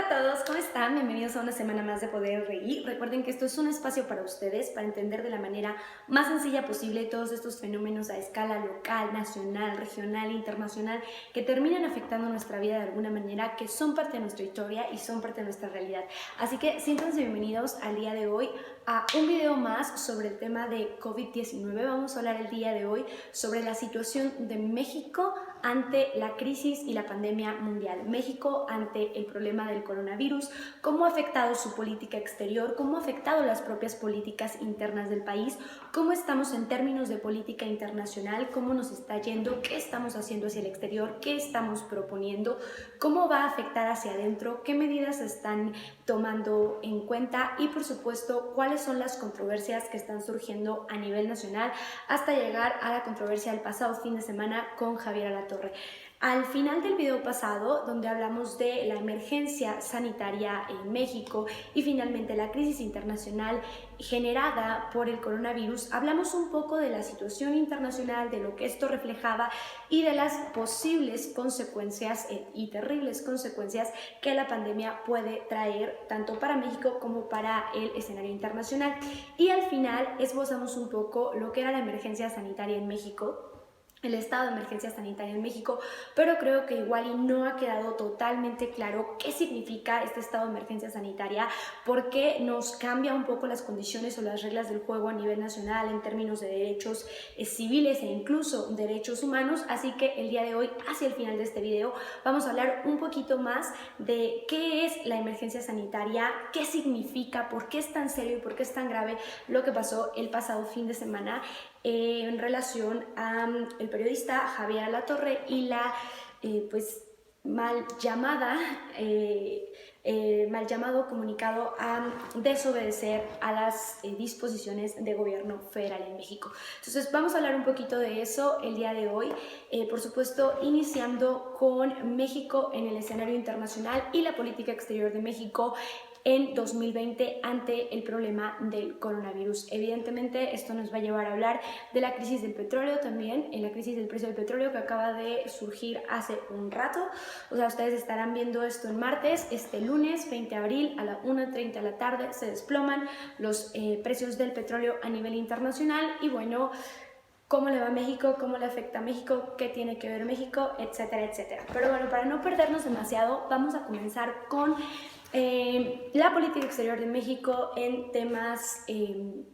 a todos, ¿cómo están? Bienvenidos a una semana más de Poder Reír. Recuerden que esto es un espacio para ustedes, para entender de la manera más sencilla posible todos estos fenómenos a escala local, nacional, regional, internacional, que terminan afectando nuestra vida de alguna manera, que son parte de nuestra historia y son parte de nuestra realidad. Así que siéntanse bienvenidos al día de hoy a un video más sobre el tema de COVID-19. Vamos a hablar el día de hoy sobre la situación de México ante la crisis y la pandemia mundial. México ante el problema del coronavirus, cómo ha afectado su política exterior, cómo ha afectado las propias políticas internas del país, cómo estamos en términos de política internacional, cómo nos está yendo, qué estamos haciendo hacia el exterior, qué estamos proponiendo, cómo va a afectar hacia adentro, qué medidas se están tomando en cuenta y, por supuesto, cuáles son las controversias que están surgiendo a nivel nacional hasta llegar a la controversia del pasado fin de semana con Javier Alatorre. Al final del video pasado, donde hablamos de la emergencia sanitaria en México y finalmente la crisis internacional generada por el coronavirus, hablamos un poco de la situación internacional, de lo que esto reflejaba y de las posibles consecuencias y terribles consecuencias que la pandemia puede traer tanto para México como para el escenario internacional. Y al final esbozamos un poco lo que era la emergencia sanitaria en México, el estado de emergencia sanitaria en México, pero creo que igual y no ha quedado totalmente claro qué significa este estado de emergencia sanitaria, porque nos cambia un poco las condiciones o las reglas del juego a nivel nacional en términos de derechos civiles e incluso derechos humanos. Así que el día de hoy, hacia el final de este video, vamos a hablar un poquito más de qué es la emergencia sanitaria, qué significa, por qué es tan serio y por qué es tan grave lo que pasó el pasado fin de semana en relación al periodista Javier Alatorre y la mal llamado comunicado a desobedecer a las disposiciones de gobierno federal en México. Entonces vamos a hablar un poquito de eso el día de hoy, por supuesto iniciando con México en el escenario internacional y la política exterior de México en 2020 ante el problema del coronavirus. Evidentemente esto nos va a llevar a hablar de la crisis del petróleo también, en la crisis del precio del petróleo que acaba de surgir hace un rato. O sea, ustedes estarán viendo esto el martes, este lunes 20 de abril a la 1:30 de la tarde se desploman los precios del petróleo a nivel internacional y bueno, cómo le va a México, cómo le afecta a México, qué tiene que ver México, etcétera, etcétera. Pero bueno, para no perdernos demasiado, vamos a comenzar con la política exterior de México en temas, en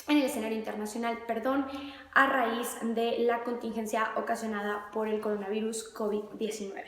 el escenario internacional, a raíz de la contingencia ocasionada por el coronavirus COVID-19.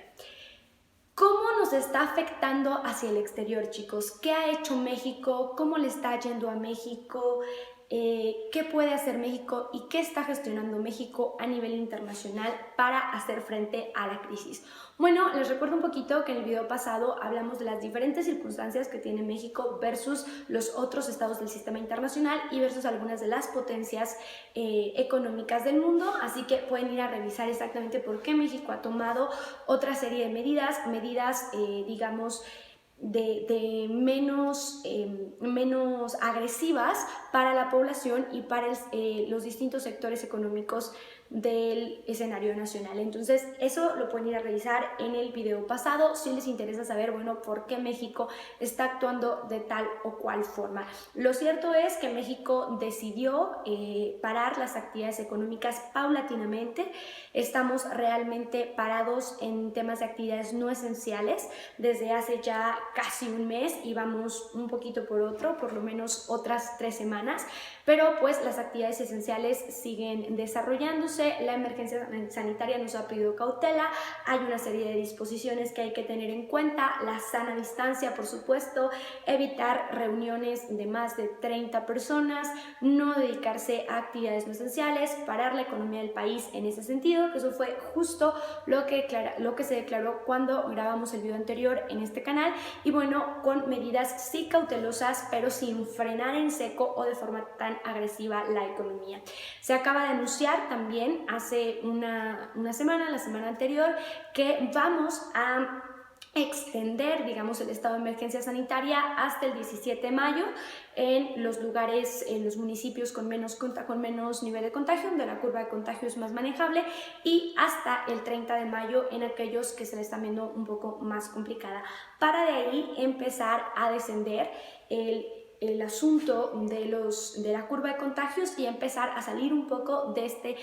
¿Cómo nos está afectando hacia el exterior, chicos? ¿Qué ha hecho México? ¿Cómo le está yendo a México? ¿Qué puede hacer México y qué está gestionando México a nivel internacional para hacer frente a la crisis? Bueno, les recuerdo un poquito que en el video pasado hablamos de las diferentes circunstancias que tiene México versus los otros estados del sistema internacional y versus algunas de las potencias económicas del mundo, así que pueden ir a revisar exactamente por qué México ha tomado otra serie de medidas, digamos, de menos agresivas para la población y para los distintos sectores económicos del escenario nacional. Entonces eso lo pueden ir a revisar en el video pasado si les interesa saber, bueno, por qué México está actuando de tal o cual forma. Lo cierto es que México decidió parar las actividades económicas paulatinamente. Estamos realmente parados en temas de actividades no esenciales desde hace ya casi un mes y vamos un poquito por otro, por lo menos otras 3 semanas, pero pues las actividades esenciales siguen desarrollándose. La emergencia sanitaria nos ha pedido cautela, hay una serie de disposiciones que hay que tener en cuenta, la sana distancia, por supuesto, evitar reuniones de más de 30 personas, no dedicarse a actividades no esenciales, parar la economía del país en ese sentido, que eso fue justo lo que se declaró cuando grabamos el video anterior en este canal, y bueno, con medidas sí cautelosas, pero sin frenar en seco o de forma tan agresiva la economía. Se acaba de anunciar también hace una semana, la semana anterior, que vamos a extender, digamos, el estado de emergencia sanitaria hasta el 17 de mayo en los lugares, en los municipios con menos nivel de contagio, donde la curva de contagio es más manejable, y hasta el 30 de mayo en aquellos que se le están viendo un poco más complicada, para de ahí empezar a descender el asunto de la curva de contagios y empezar a salir un poco de este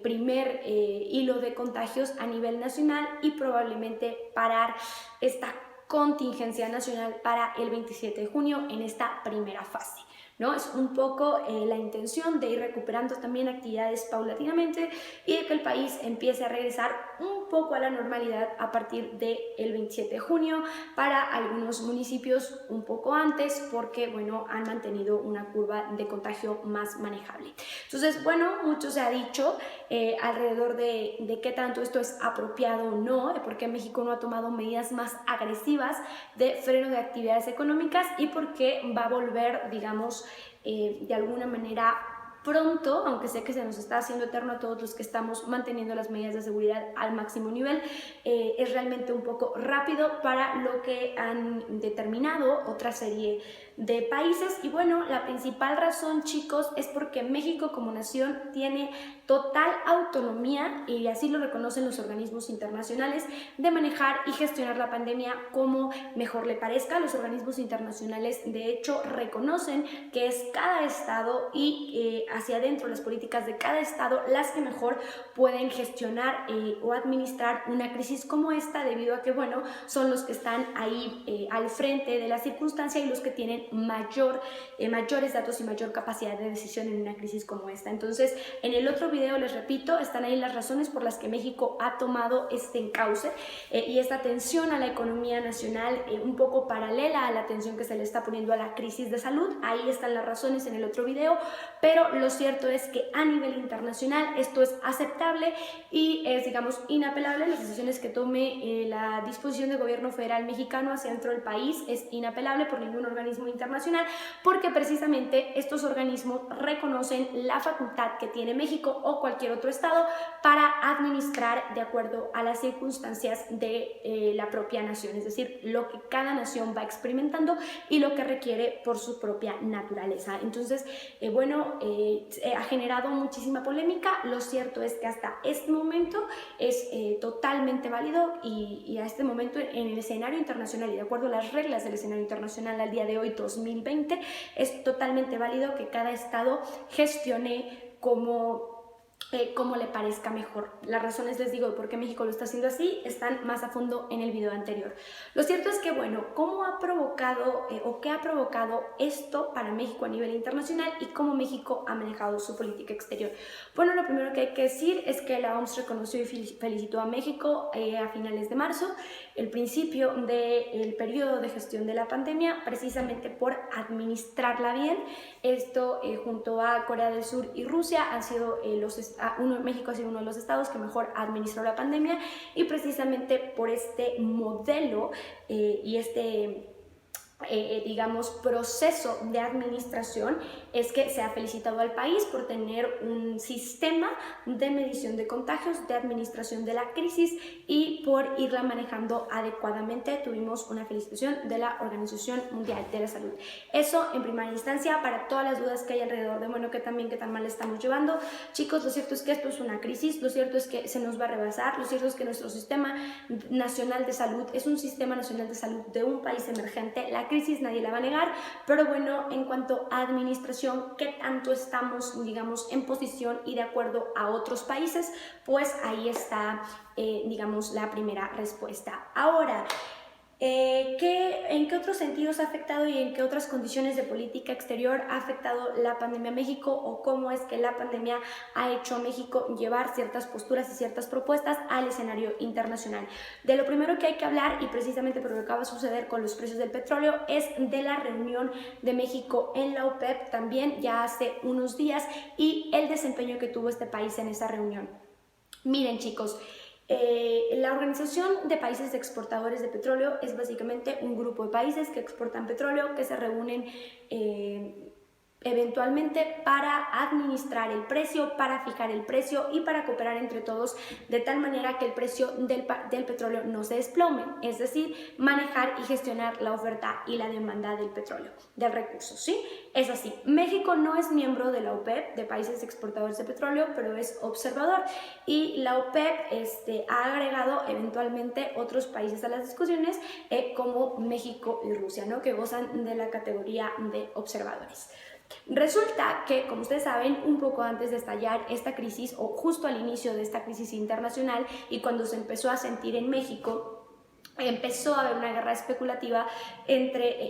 primer hilo de contagios a nivel nacional y probablemente parar esta contingencia nacional para el 27 de junio en esta primera fase, ¿no? Es un poco la intención de ir recuperando también actividades paulatinamente y de que el país empiece a regresar un poco a la normalidad a partir del 27 de junio, para algunos municipios un poco antes, porque bueno, han mantenido una curva de contagio más manejable. Entonces, bueno, mucho se ha dicho alrededor de qué tanto esto es apropiado o no, de por qué México no ha tomado medidas más agresivas de freno de actividades económicas y por qué va a volver, digamos, de alguna manera pronto, aunque sé que se nos está haciendo eterno a todos los que estamos manteniendo las medidas de seguridad al máximo nivel, es realmente un poco rápido para lo que han determinado otra serie de países. Y bueno, la principal razón, chicos, es porque México como nación tiene total autonomía, y así lo reconocen los organismos internacionales, de manejar y gestionar la pandemia como mejor le parezca. Los organismos internacionales de hecho reconocen que es cada estado y hacia adentro las políticas de cada estado las que mejor pueden gestionar o administrar una crisis como esta, debido a que bueno, son los que están ahí al frente de la circunstancia y los que tienen mayores datos y mayor capacidad de decisión en una crisis como esta. Entonces, en el otro video, les repito, están ahí las razones por las que México ha tomado este encauce y esta atención a la economía nacional un poco paralela a la atención que se le está poniendo a la crisis de salud. Ahí están las razones en el otro video, pero lo cierto es que a nivel internacional esto es aceptable y es, digamos, inapelable. Las decisiones que tome la disposición del gobierno federal mexicano hacia dentro del país es inapelable por ningún organismo internacional, porque precisamente estos organismos reconocen la facultad que tiene México o cualquier otro estado para administrar de acuerdo a las circunstancias de la propia nación, es decir, lo que cada nación va experimentando y lo que requiere por su propia naturaleza. Entonces, bueno, ha generado muchísima polémica. Lo cierto es que hasta este momento es totalmente válido y a este momento en el escenario internacional y de acuerdo a las reglas del escenario internacional al día de hoy 2020 es totalmente válido que cada estado gestione como le parezca mejor. Las razones, les digo, de por qué México lo está haciendo así están más a fondo en el video anterior. Lo cierto es que, bueno, ¿cómo ha provocado o qué ha provocado esto para México a nivel internacional y cómo México ha manejado su política exterior? Bueno, lo primero que hay que decir es que la OMS reconoció y felicitó a México a finales de marzo, el principio del periodo de gestión de la pandemia, precisamente por administrarla bien. Esto junto a Corea del Sur y Rusia han sido México ha sido uno de los estados que mejor administró la pandemia, y precisamente por este modelo y este digamos, proceso de administración es que se ha felicitado al país por tener un sistema de medición de contagios, de administración de la crisis y por irla manejando adecuadamente. Tuvimos una felicitación de la Organización Mundial de la Salud. Eso en primera instancia, para todas las dudas que hay alrededor de, bueno, qué tan mal estamos llevando. Chicos, lo cierto es que esto es una crisis, lo cierto es que se nos va a rebasar, lo cierto es que nuestro sistema nacional de salud es un sistema nacional de salud de un país emergente. La crisis nadie la va a negar, pero bueno, en cuanto a administración, qué tanto estamos, digamos, en posición y de acuerdo a otros países, pues ahí está, digamos, la primera respuesta. Ahora, ¿en qué otros sentidos ha afectado y en qué otras condiciones de política exterior ha afectado la pandemia a México, o cómo es que la pandemia ha hecho a México llevar ciertas posturas y ciertas propuestas al escenario internacional? De lo primero que hay que hablar, y precisamente por lo que acaba de suceder con los precios del petróleo, es de la reunión de México en la OPEP también ya hace unos días y el desempeño que tuvo este país en esa reunión. Miren, chicos, la Organización de Países Exportadores de Petróleo es básicamente un grupo de países que exportan petróleo, que se reúnen eventualmente para administrar el precio, para fijar el precio y para cooperar entre todos de tal manera que el precio del petróleo no se desplome, es decir, manejar y gestionar la oferta y la demanda del petróleo, del recurso, ¿sí? Es así. México no es miembro de la OPEP, de países exportadores de petróleo, pero es observador, y la OPEP ha agregado eventualmente otros países a las discusiones como México y Rusia, ¿no? Que gozan de la categoría de observadores. Resulta que, como ustedes saben, un poco antes de estallar esta crisis o justo al inicio de esta crisis internacional y cuando se empezó a sentir en México, empezó a haber una guerra especulativa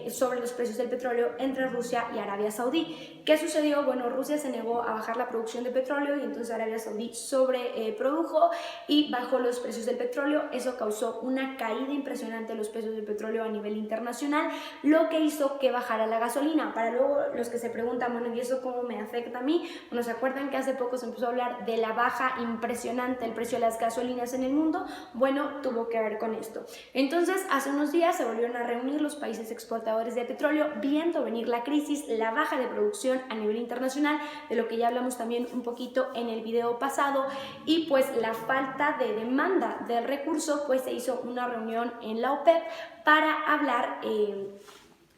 sobre los precios del petróleo entre Rusia y Arabia Saudí. ¿Qué sucedió? Bueno, Rusia se negó a bajar la producción de petróleo y entonces Arabia Saudí sobreprodujo y bajó los precios del petróleo. Eso causó una caída impresionante de los precios del petróleo a nivel internacional, lo que hizo que bajara la gasolina. Para luego los que se preguntan, bueno, ¿y eso cómo me afecta a mí? Bueno, ¿se acuerdan que hace poco se empezó a hablar de la baja impresionante del precio de las gasolinas en el mundo? Bueno, tuvo que ver con esto. Entonces, hace unos días se volvieron a reunir los países exportadores de petróleo, viendo venir la crisis, la baja de producción a nivel internacional, de lo que ya hablamos también un poquito en el video pasado, y pues la falta de demanda del recurso, pues se hizo una reunión en la OPEP para hablar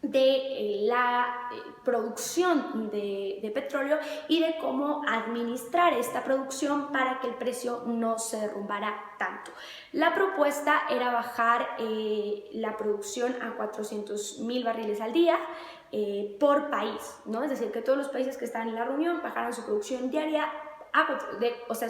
de la producción de petróleo y de cómo administrar esta producción para que el precio no se derrumbara tanto. La propuesta era bajar la producción a 400,000 barriles al día por país, ¿no? Es decir, que todos los países que estaban en la reunión bajaran su producción diaria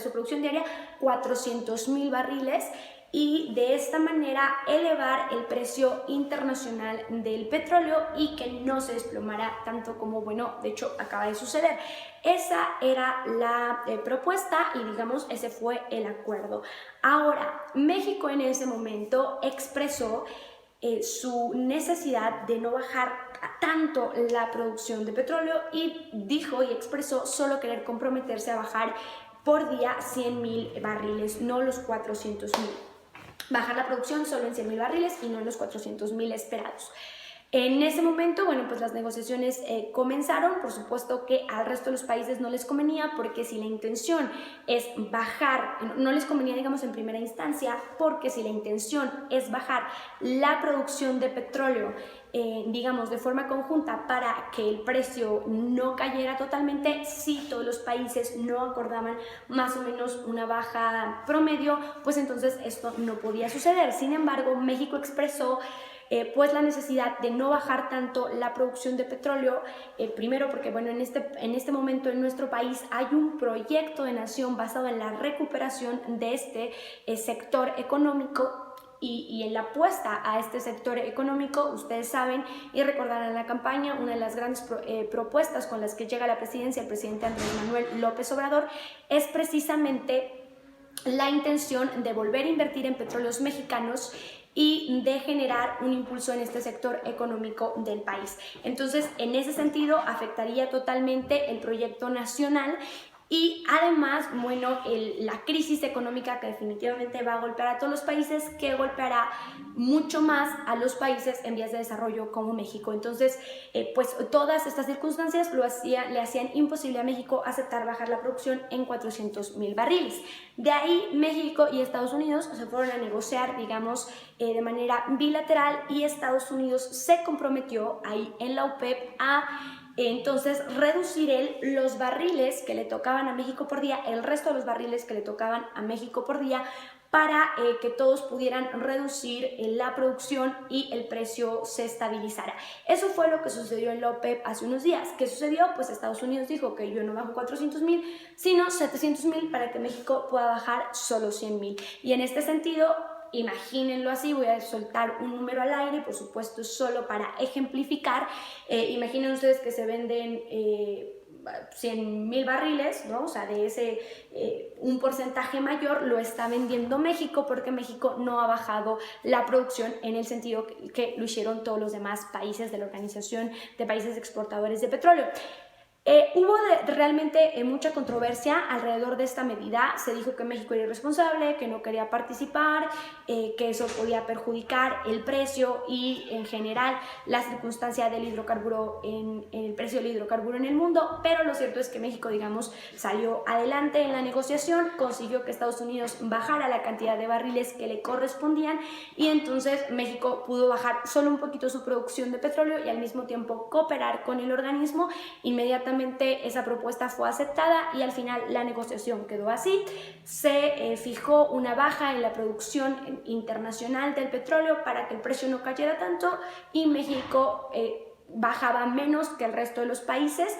su producción diaria 400,000 barriles, y de esta manera elevar el precio internacional del petróleo y que no se desplomara tanto como, bueno, de hecho acaba de suceder. Esa era la propuesta y digamos ese fue el acuerdo. Ahora, México en ese momento expresó su necesidad de no bajar tanto la producción de petróleo y dijo y expresó solo querer comprometerse a bajar por día 100,000 barriles, no los 400,000. Bajar la producción solo en 100,000 barriles y no en los 400,000 esperados. En ese momento, bueno, pues las negociaciones comenzaron. Por supuesto que al resto de los países no les convenía, porque si la intención es bajar, no les convenía, digamos, en primera instancia, porque si la intención es bajar la producción de petróleo, digamos, de forma conjunta para que el precio no cayera totalmente, si todos los países no acordaban más o menos una baja promedio, pues entonces esto no podía suceder. Sin embargo, México expresó pues la necesidad de no bajar tanto la producción de petróleo, primero porque, bueno, en este momento en nuestro país hay un proyecto de nación basado en la recuperación de este sector económico y en la apuesta a este sector económico. Ustedes saben y recordarán la campaña, una de las grandes propuestas con las que llega a la presidencia el presidente Andrés Manuel López Obrador es precisamente la intención de volver a invertir en petróleos mexicanos y de generar un impulso en este sector económico del país. Entonces, en ese sentido, afectaría totalmente el proyecto nacional. Y además, bueno, la crisis económica que definitivamente va a golpear a todos los países, que golpeará mucho más a los países en vías de desarrollo como México. Entonces, pues todas estas circunstancias le hacían imposible a México aceptar bajar la producción en 400,000 barriles. De ahí, México y Estados Unidos se fueron a negociar, digamos, de manera bilateral, y Estados Unidos se comprometió ahí en la OPEP a entonces reducir los barriles que le tocaban a México por día, el resto de los barriles que le tocaban a México por día, para que todos pudieran reducir la producción y el precio se estabilizara. Eso fue lo que sucedió en la OPEP hace unos días. ¿Qué sucedió? Pues Estados Unidos dijo que yo no bajo 400,000, sino 700,000 para que México pueda bajar solo 100,000. Y en este sentido, imagínenlo así, voy a soltar un número al aire, por supuesto solo para ejemplificar. Imaginen ustedes que se venden 100,000 barriles, ¿no? O sea, de ese un porcentaje mayor lo está vendiendo México, porque México no ha bajado la producción en el sentido que lo hicieron todos los demás países de la Organización de Países Exportadores de Petróleo. Realmente mucha controversia alrededor de esta medida. Se dijo que México era irresponsable, que no quería participar, que eso podía perjudicar el precio y en general la circunstancia del hidrocarburo en el precio del hidrocarburo en el mundo, pero lo cierto es que México, digamos, salió adelante en la negociación, consiguió que Estados Unidos bajara la cantidad de barriles que le correspondían y entonces México pudo bajar solo un poquito su producción de petróleo y al mismo tiempo cooperar con el organismo. Inmediatamente esa propuesta fue aceptada y al final la negociación quedó así. Se fijó una baja en la producción internacional del petróleo para que el precio no cayera tanto y México bajaba menos que el resto de los países.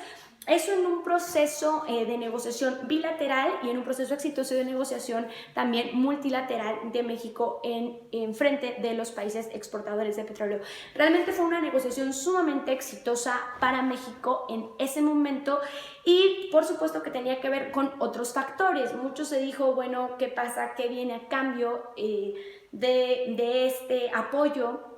Eso en un proceso de negociación bilateral y en un proceso exitoso de negociación también multilateral de México en frente de los países exportadores de petróleo. Realmente fue una negociación sumamente exitosa para México en ese momento y por supuesto que tenía que ver con otros factores. Mucho se dijo, bueno, ¿qué pasa? ¿Qué viene a cambio de este apoyo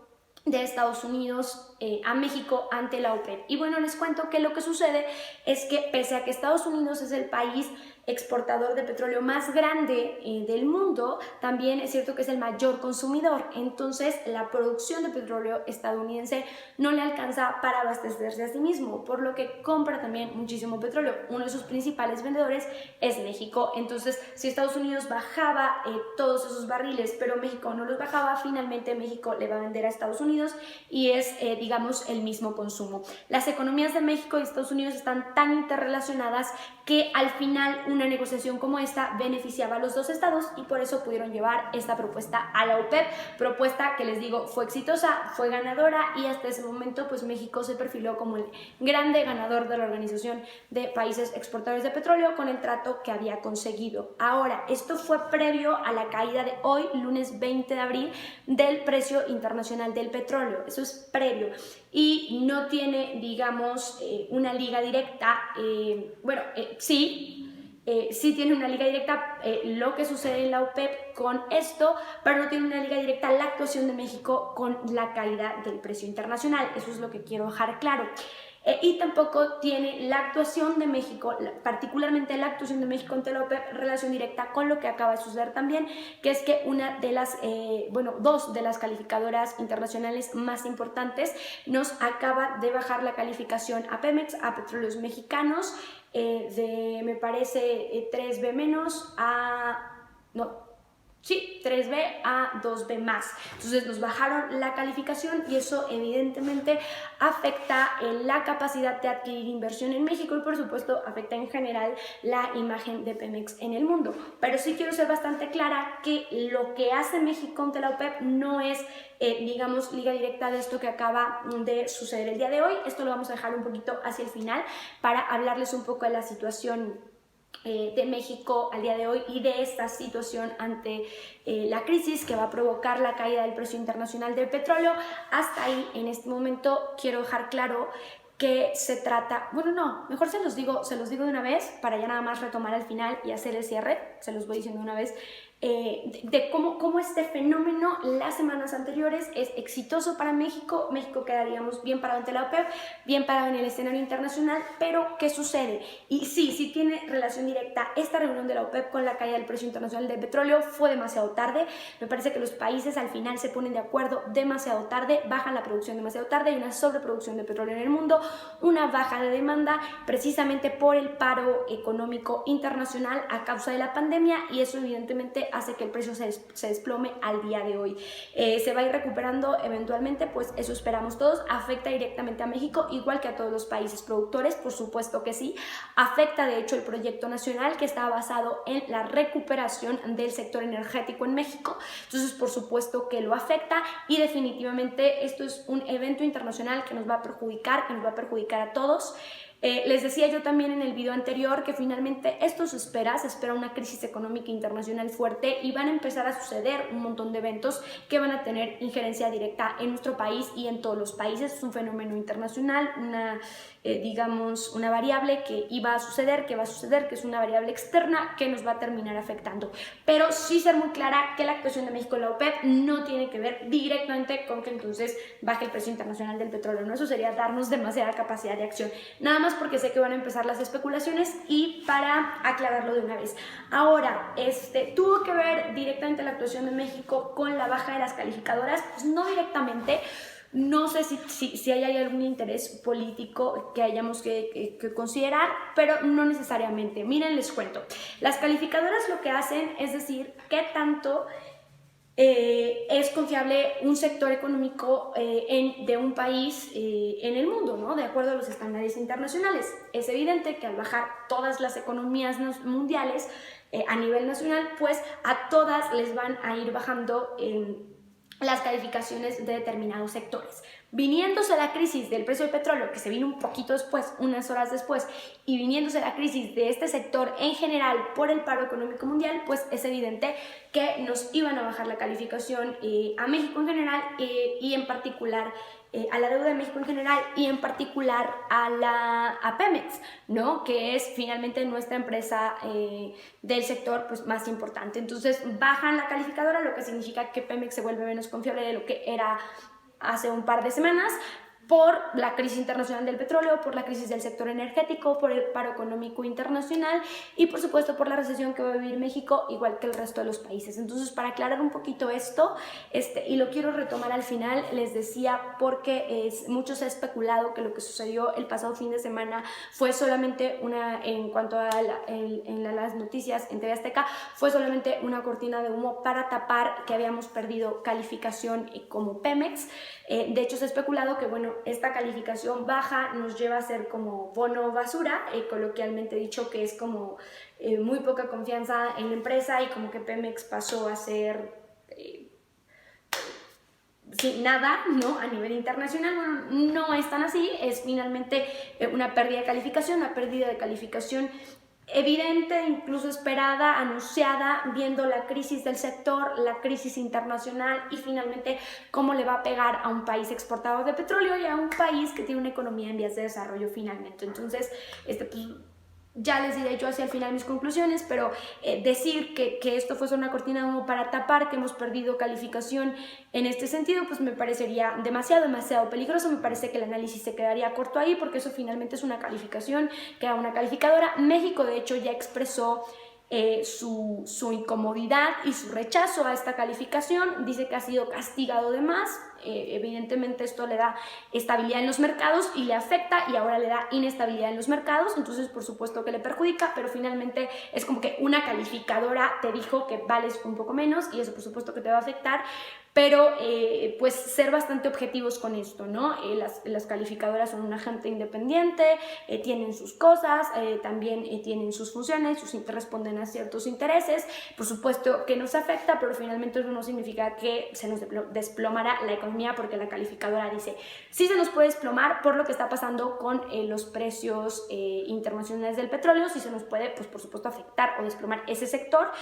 de Estados Unidos a México ante la OPEP? Y bueno, les cuento que lo que sucede es que pese a que Estados Unidos es el país exportador de petróleo más grande del mundo, también es cierto que es el mayor consumidor. Entonces la producción de petróleo estadounidense no le alcanza para abastecerse a sí mismo, por lo que compra también muchísimo petróleo. Uno de sus principales vendedores es México. Entonces, si Estados Unidos bajaba todos esos barriles, pero México no los bajaba, finalmente México le va a vender a Estados Unidos y es, digamos, el mismo consumo. Las economías de México y Estados Unidos están tan interrelacionadas que al final una negociación como esta beneficiaba a los dos estados y por eso pudieron llevar esta propuesta a la OPEP, propuesta que les digo fue exitosa, fue ganadora y hasta ese momento pues México se perfiló como el grande ganador de la Organización de Países Exportadores de Petróleo con el trato que había conseguido. Ahora, esto fue previo a la caída de hoy, lunes 20 de abril, del precio internacional del petróleo. Eso es previo y no tiene, digamos, una liga directa, sí tiene una liga directa lo que sucede en la OPEP con esto, pero no tiene una liga directa la actuación de México con la caída del precio internacional. Eso es lo que quiero dejar claro. Y tampoco tiene la actuación de México, particularmente la actuación de México ante la OPEP, relación directa con lo que acaba de suceder también, que es que una de las, dos de las calificadoras internacionales más importantes nos acaba de bajar la calificación a Pemex, a Petróleos Mexicanos, de, me parece, 3B menos a... no. Sí, 3B a 2B más. Entonces nos bajaron la calificación y eso evidentemente afecta la capacidad de adquirir inversión en México y por supuesto afecta en general la imagen de Pemex en el mundo. Pero sí quiero ser bastante clara que lo que hace México ante la OPEP no es, digamos, liga directa de esto que acaba de suceder el día de hoy. Esto lo vamos a dejar un poquito hacia el final para hablarles un poco de la situación de México al día de hoy y de esta situación ante la crisis que va a provocar la caída del precio internacional del petróleo. Hasta ahí, en este momento, quiero dejar claro que se trata, bueno, no, mejor se los digo de una vez para ya nada más retomar al final y hacer el cierre, se los voy diciendo de una vez, de cómo este fenómeno las semanas anteriores es exitoso para México. México quedaríamos bien parado ante la OPEP, bien parado en el escenario internacional, pero ¿qué sucede? Y sí tiene relación directa esta reunión de la OPEP con la caída del precio internacional del petróleo. Fue demasiado tarde, me parece que los países al final se ponen de acuerdo demasiado tarde, bajan la producción demasiado tarde, hay una sobreproducción de petróleo en el mundo, una baja de demanda precisamente por el paro económico internacional a causa de la pandemia y eso evidentemente hace que el precio se desplome al día de hoy. Se va a ir recuperando eventualmente, pues eso esperamos todos. Afecta directamente a México, igual que a todos los países productores, por supuesto que sí. Afecta de hecho el proyecto nacional que está basado en la recuperación del sector energético en México, entonces por supuesto que lo afecta y definitivamente esto es un evento internacional que nos va a perjudicar, a todos. Les decía yo también en el video anterior que finalmente esto se espera una crisis económica internacional fuerte y van a empezar a suceder un montón de eventos que van a tener injerencia directa en nuestro país y en todos los países. Es un fenómeno internacional, una variable que iba a suceder, que va a suceder, que es una variable externa que nos va a terminar afectando. Pero sí ser muy clara que la actuación de México en la OPEP no tiene que ver directamente con que entonces baje el precio internacional del petróleo, ¿no? Eso sería darnos demasiada capacidad de acción. Nada más más porque sé que van a empezar las especulaciones y para aclararlo de una vez. Ahora, ¿tuvo que ver directamente la actuación de México con la baja de las calificadoras? Pues no directamente. No sé si hay algún interés político que hayamos que considerar, pero no necesariamente. Miren, les cuento. Las calificadoras lo que hacen es decir qué tanto es confiable un sector económico de un país en el mundo, ¿no? De acuerdo a los estándares internacionales. Es evidente que al bajar todas las economías mundiales a nivel nacional, pues a todas les van a ir bajando las calificaciones de determinados sectores. Viniéndose la crisis del precio del petróleo, que se vino un poquito después, unas horas después, y viniéndose la crisis de este sector en general por el paro económico mundial, pues es evidente que nos iban a bajar la calificación a México en general y en particular a la deuda de México en general y en particular a Pemex, ¿no? Que es finalmente nuestra empresa del sector pues, más importante. Entonces bajan la calificadora, lo que significa que Pemex se vuelve menos confiable de lo que era hace un par de semanas, por la crisis internacional del petróleo, por la crisis del sector energético, por el paro económico internacional y por supuesto por la recesión que va a vivir México, igual que el resto de los países. Entonces, para aclarar un poquito esto, y lo quiero retomar al final, les decía porque mucho se ha especulado que lo que sucedió el pasado fin de semana fue solamente en cuanto a las noticias en TV Azteca, fue solamente una cortina de humo para tapar que habíamos perdido calificación como Pemex. De hecho, se ha especulado que, bueno, esta calificación baja nos lleva a ser como bono basura, coloquialmente dicho, que es como muy poca confianza en la empresa y como que Pemex pasó a ser sin nada, ¿no? A nivel internacional. Bueno, no es tan así, es finalmente una pérdida de calificación evidente, incluso esperada, anunciada, viendo la crisis del sector, la crisis internacional y finalmente cómo le va a pegar a un país exportador de petróleo y a un país que tiene una economía en vías de desarrollo finalmente. Entonces, pues, ya les diré yo hacia el final mis conclusiones, pero decir que esto fue una cortina de humo para tapar que hemos perdido calificación en este sentido, pues me parecería demasiado peligroso. Me parece que el análisis se quedaría corto ahí porque eso finalmente es una calificación que da una calificadora. México, de hecho, ya expresó su incomodidad y su rechazo a esta calificación. Dice que ha sido castigado de más. Evidentemente esto le da estabilidad en los mercados y le afecta, y ahora le da inestabilidad en los mercados, entonces por supuesto que le perjudica, pero finalmente es como que una calificadora te dijo que vales un poco menos y eso por supuesto que te va a afectar. Pero pues ser bastante objetivos con esto, ¿no? Las calificadoras son un agente independiente, tienen sus cosas, también tienen sus funciones, responden a ciertos intereses. Por supuesto que nos afecta, pero finalmente eso no significa que se nos desplomará la economía, porque la calificadora dice sí se nos puede desplomar por lo que está pasando con los precios internacionales del petróleo, sí se nos puede, pues por supuesto, afectar o desplomar ese sector.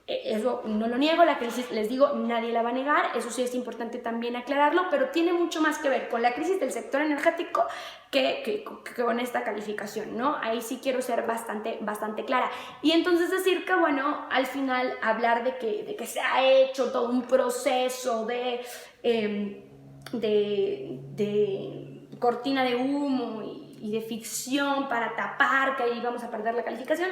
Eso no lo niego, la crisis, les digo, nadie la va a negar, eso sí es importante también aclararlo, pero tiene mucho más que ver con la crisis del sector energético que con esta calificación, ¿no? Ahí sí quiero ser bastante clara. Y entonces decir que, bueno, al final hablar de que se ha hecho todo un proceso de cortina de humo y de ficción para tapar que ahí vamos a perder la calificación,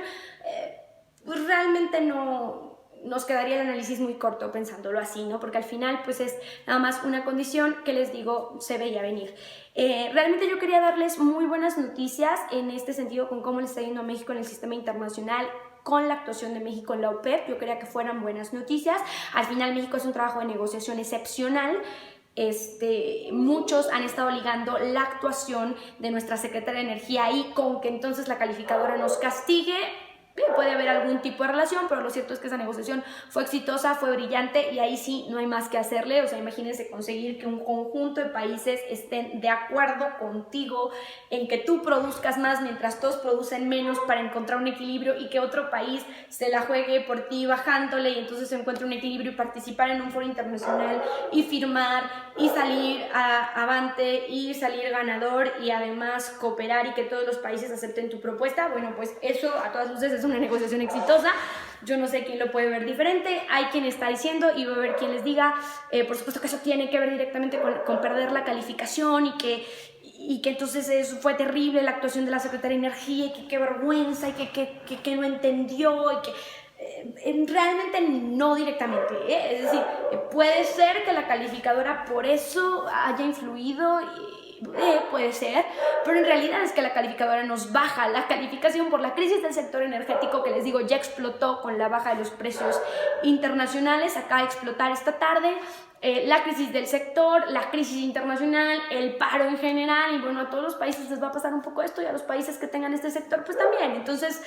pues realmente no nos quedaría el análisis muy corto pensándolo así, ¿no? Porque al final pues es nada más una condición que les digo se veía venir. Realmente yo quería darles muy buenas noticias en este sentido con cómo le está yendo a México en el sistema internacional, con la actuación de México en la OPEP. Yo quería que fueran buenas noticias. Al final México es un trabajo de negociación excepcional. Muchos han estado ligando la actuación de nuestra secretaria de Energía ahí con que entonces la calificadora nos castigue. Puede haber algún tipo de relación, pero lo cierto es que esa negociación fue exitosa, fue brillante y ahí sí no hay más que hacerle. O sea, imagínense conseguir que un conjunto de países estén de acuerdo contigo en que tú produzcas más mientras todos producen menos para encontrar un equilibrio, y que otro país se la juegue por ti bajándole y entonces se encuentre un equilibrio y participar en un foro internacional y firmar y salir avante y salir ganador y además cooperar y que todos los países acepten tu propuesta. Bueno, pues eso a todas luces es una negociación exitosa. Yo no sé quién lo puede ver diferente. Hay quien está diciendo y va a haber quien les diga, por supuesto que eso tiene que ver directamente con perder la calificación y y que entonces eso fue terrible la actuación de la Secretaría de Energía y que qué vergüenza y que no entendió y que realmente no directamente, es decir, puede ser que la calificadora por eso haya influido puede ser, pero en realidad es que la calificadora nos baja la calificación por la crisis del sector energético que les digo ya explotó con la baja de los precios internacionales, acaba de explotar esta tarde. La crisis del sector, la crisis internacional, el paro en general, y bueno, a todos los países les va a pasar un poco esto y a los países que tengan este sector pues también. Entonces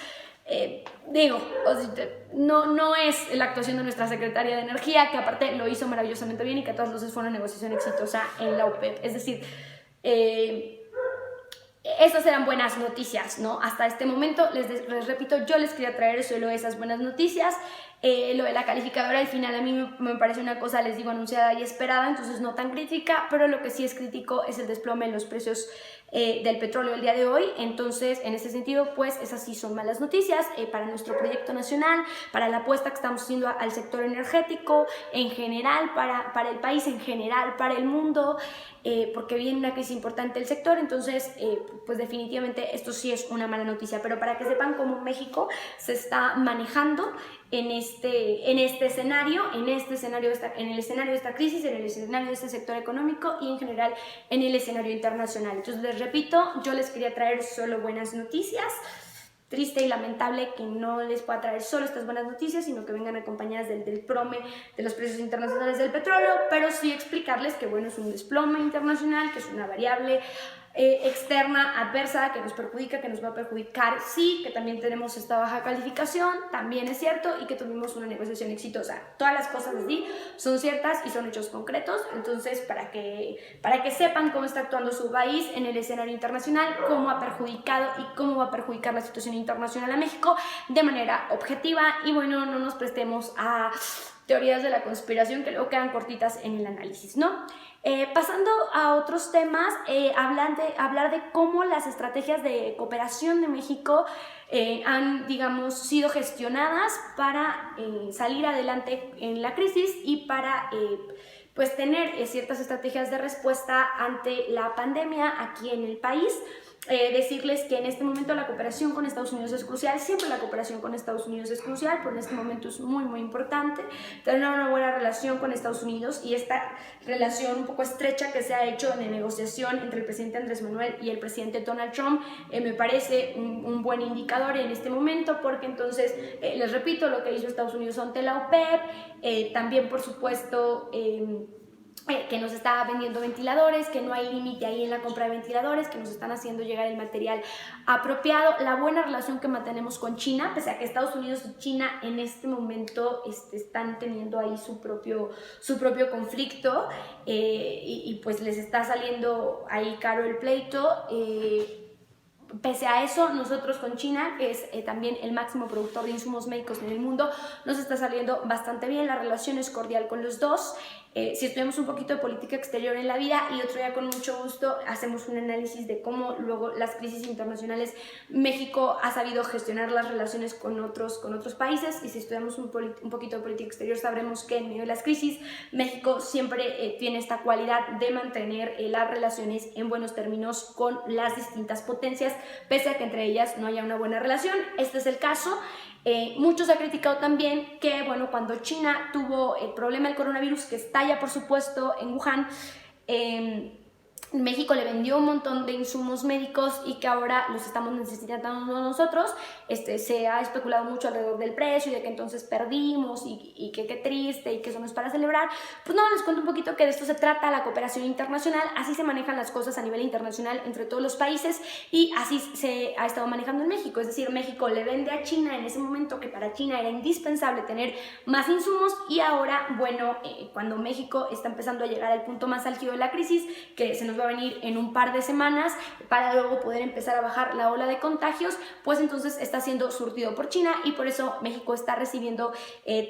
no es la actuación de nuestra Secretaria de Energía, que aparte lo hizo maravillosamente bien y que a todas luces fue una negociación exitosa en la OPEP, es decir, esas eran buenas noticias, ¿no? Hasta este momento, les repito, yo les quería traer solo esas buenas noticias. Lo de la calificadora al final a mí me parece una cosa, les digo, anunciada y esperada, entonces no tan crítica, pero lo que sí es crítico es el desplome en los precios del petróleo el día de hoy. Entonces, en ese sentido, pues esas sí son malas noticias para nuestro proyecto nacional, para la apuesta que estamos haciendo al sector energético en general, para el país en general, para el mundo, porque viene una crisis importante del sector. Entonces, pues definitivamente esto sí es una mala noticia, pero para que sepan cómo México se está manejando en este escenario, en el escenario de esta crisis, en el escenario de este sector económico y en general en el escenario internacional. Entonces les repito, yo les quería traer solo buenas noticias. Triste y lamentable que no les pueda traer solo estas buenas noticias, sino que vengan acompañadas del desplome de los precios internacionales del petróleo, pero sí explicarles que bueno, es un desplome internacional, que es una variable externa, adversa, que nos perjudica, que nos va a perjudicar, sí, que también tenemos esta baja calificación, también es cierto, y que tuvimos una negociación exitosa. Todas las cosas así son ciertas y son hechos concretos. Entonces, para que sepan cómo está actuando su país en el escenario internacional, cómo ha perjudicado y cómo va a perjudicar la situación internacional a México de manera objetiva, y bueno, no nos prestemos a teorías de la conspiración que luego quedan cortitas en el análisis, ¿no? Pasando a otros temas, hablar de cómo las estrategias de cooperación de México han, digamos, sido gestionadas para salir adelante en la crisis y para pues tener ciertas estrategias de respuesta ante la pandemia aquí en el país. Decirles que en este momento la cooperación con Estados Unidos es crucial, siempre la cooperación con Estados Unidos es crucial, pero en este momento es muy muy importante tener una buena relación con Estados Unidos, y esta relación un poco estrecha que se ha hecho en la negociación entre el presidente Andrés Manuel y el presidente Donald Trump me parece un buen indicador en este momento, porque entonces les repito lo que hizo Estados Unidos ante la OPEP, también por supuesto que nos está vendiendo ventiladores, que no hay límite ahí en la compra de ventiladores, que nos están haciendo llegar el material apropiado, la buena relación que mantenemos con China, pese a que Estados Unidos y China en este momento están teniendo ahí su propio conflicto, y pues les está saliendo ahí caro el pleito. Pese a eso, nosotros con China, que es también el máximo productor de insumos médicos en el mundo, nos está saliendo bastante bien, la relación es cordial con los dos. Si estudiamos un poquito de política exterior en la vida, y otro día con mucho gusto hacemos un análisis de cómo luego las crisis internacionales México ha sabido gestionar las relaciones con otros países, y si estudiamos un poquito de política exterior sabremos que en medio de las crisis México siempre tiene esta cualidad de mantener las relaciones en buenos términos con las distintas potencias, pese a que entre ellas no haya una buena relación. Este es el caso. Muchos han criticado también que, bueno, cuando China tuvo el problema del coronavirus, que estalla por supuesto en Wuhan, México le vendió un montón de insumos médicos y que ahora los estamos necesitando nosotros. Se ha especulado mucho alrededor del precio y de que entonces perdimos y que qué triste y que eso no es para celebrar. Pues no, les cuento un poquito que de esto se trata la cooperación internacional. Así se manejan las cosas a nivel internacional entre todos los países, y así se ha estado manejando en México. Es decir, México le vende a China en ese momento que para China era indispensable tener más insumos, y ahora, bueno, cuando México está empezando a llegar al punto más álgido de la crisis, que se nos va a venir en un par de semanas para luego poder empezar a bajar la ola de contagios, pues entonces está siendo surtido por China, y por eso México está recibiendo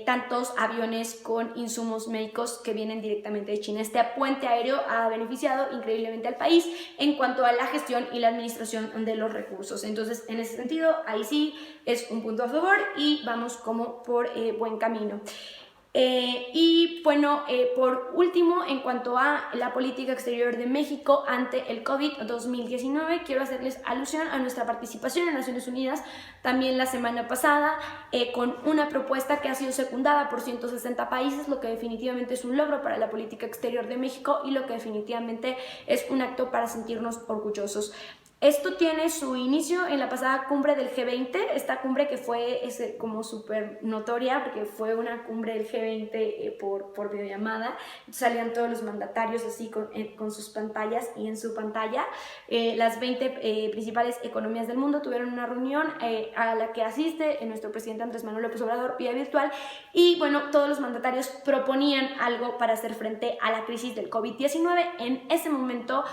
tantos aviones con insumos médicos que vienen directamente de China. Este puente aéreo ha beneficiado increíblemente al país en cuanto a la gestión y la administración de los recursos. Entonces, en ese sentido, ahí sí es un punto a favor y vamos como por buen camino. Y bueno, por último, en cuanto a la política exterior de México ante el COVID-2019, quiero hacerles alusión a nuestra participación en Naciones Unidas también la semana pasada, con una propuesta que ha sido secundada por 160 países, lo que definitivamente es un logro para la política exterior de México y lo que definitivamente es un acto para sentirnos orgullosos. Esto tiene su inicio en la pasada cumbre del G20, esta cumbre que fue como súper notoria porque fue una cumbre del G20 por videollamada. Salían todos los mandatarios así con sus pantallas, y en su pantalla las 20 principales economías del mundo tuvieron una reunión a la que asiste nuestro presidente Andrés Manuel López Obrador vía virtual, y bueno, todos los mandatarios proponían algo para hacer frente a la crisis del COVID-19. En ese momento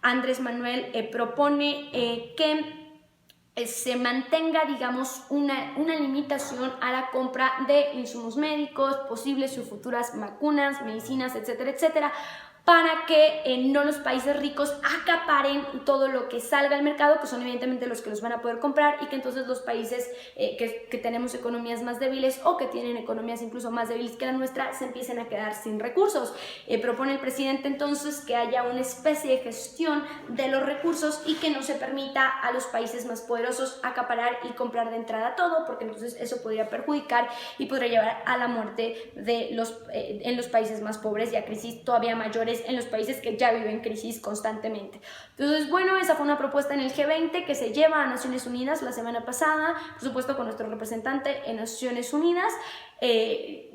Andrés Manuel propone que se mantenga, digamos, una limitación a la compra de insumos médicos, posibles o futuras vacunas, medicinas, etcétera, etcétera, para que no los países ricos acaparen todo lo que salga al mercado, que son evidentemente los que los van a poder comprar, y que entonces los países que tenemos economías más débiles o que tienen economías incluso más débiles que la nuestra se empiecen a quedar sin recursos. Propone el presidente entonces que haya una especie de gestión de los recursos y que no se permita a los países más poderosos acaparar y comprar de entrada todo, porque entonces eso podría perjudicar y podría llevar a la muerte de en los países más pobres y a crisis todavía mayores en los países que ya viven crisis constantemente. Entonces, bueno, esa fue una propuesta en el G20 que se lleva a Naciones Unidas la semana pasada, por supuesto con nuestro representante en Naciones Unidas.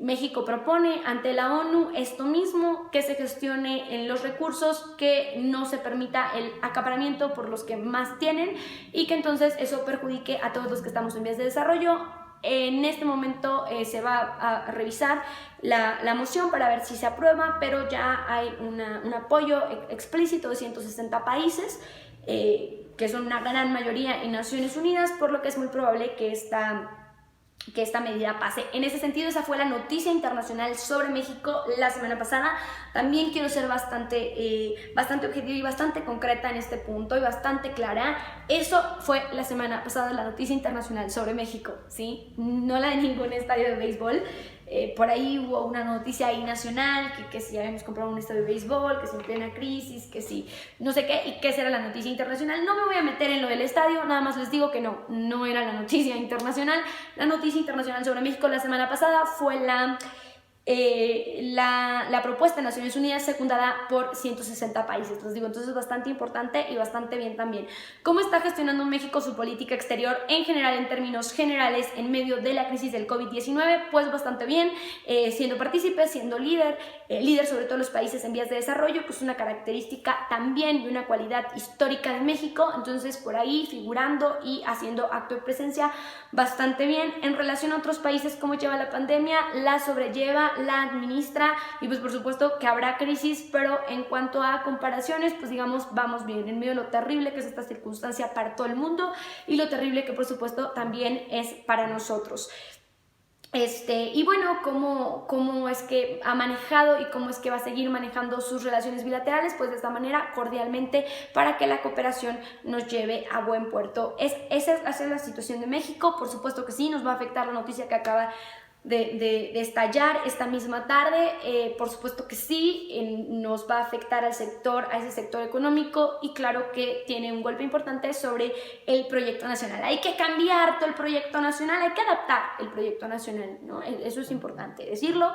México propone ante la ONU esto mismo, que se gestione en los recursos, que no se permita el acaparamiento por los que más tienen y que entonces eso perjudique a todos los que estamos en vías de desarrollo. En este momento se va a revisar la moción para ver si se aprueba, pero ya hay un apoyo explícito de 160 países, que son una gran mayoría en Naciones Unidas, por lo que es muy probable que esta medida pase. En ese sentido, esa fue la noticia internacional sobre México la semana pasada. También quiero ser bastante objetiva y bastante concreta en este punto y bastante clara. Eso fue la semana pasada la noticia internacional sobre México, ¿sí? No la de ningún estadio de béisbol. Por ahí hubo una noticia ahí nacional, que si habíamos comprado un estadio de béisbol, que si en plena crisis, que si no sé qué, y que esa era la noticia internacional. No me voy a meter en lo del estadio, nada más les digo que no era la noticia internacional. La noticia internacional sobre México la semana pasada fue la propuesta de Naciones Unidas secundada por 160 países. Les digo, entonces es bastante importante y bastante bien también. ¿Cómo está gestionando México su política exterior en general, en términos generales, en medio de la crisis del COVID-19? Pues bastante bien, siendo partícipe, siendo líder sobre todo los países en vías de desarrollo, que es una característica también y una cualidad histórica de México. Entonces por ahí figurando y haciendo acto de presencia bastante bien. En relación a otros países, cómo lleva la pandemia, la sobrelleva, la administra, y pues por supuesto que habrá crisis, pero en cuanto a comparaciones, pues digamos, vamos bien, en medio de lo terrible que es esta circunstancia para todo el mundo y lo terrible que por supuesto también es para nosotros. Y bueno, ¿cómo es que ha manejado y cómo es que va a seguir manejando sus relaciones bilaterales? Pues de esta manera, cordialmente, para que la cooperación nos lleve a buen puerto. Esa es la situación de México. Por supuesto que sí, nos va a afectar la noticia que acaba de estallar esta misma tarde. Por supuesto que sí, nos va a afectar a ese sector económico, y claro que tiene un golpe importante sobre el proyecto nacional. Hay que cambiar todo el proyecto nacional, hay que adaptar el proyecto nacional, ¿no? Eso es importante decirlo.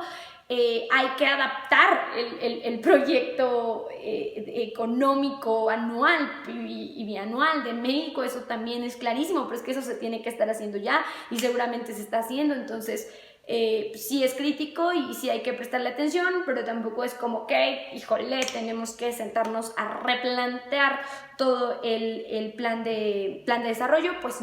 Hay que adaptar el proyecto económico anual y bianual de México. Eso también es clarísimo, pero es que eso se tiene que estar haciendo ya y seguramente se está haciendo. Entonces sí es crítico y sí hay que prestarle atención, pero tampoco es como que, híjole, tenemos que sentarnos a replantear todo el plan de desarrollo. Pues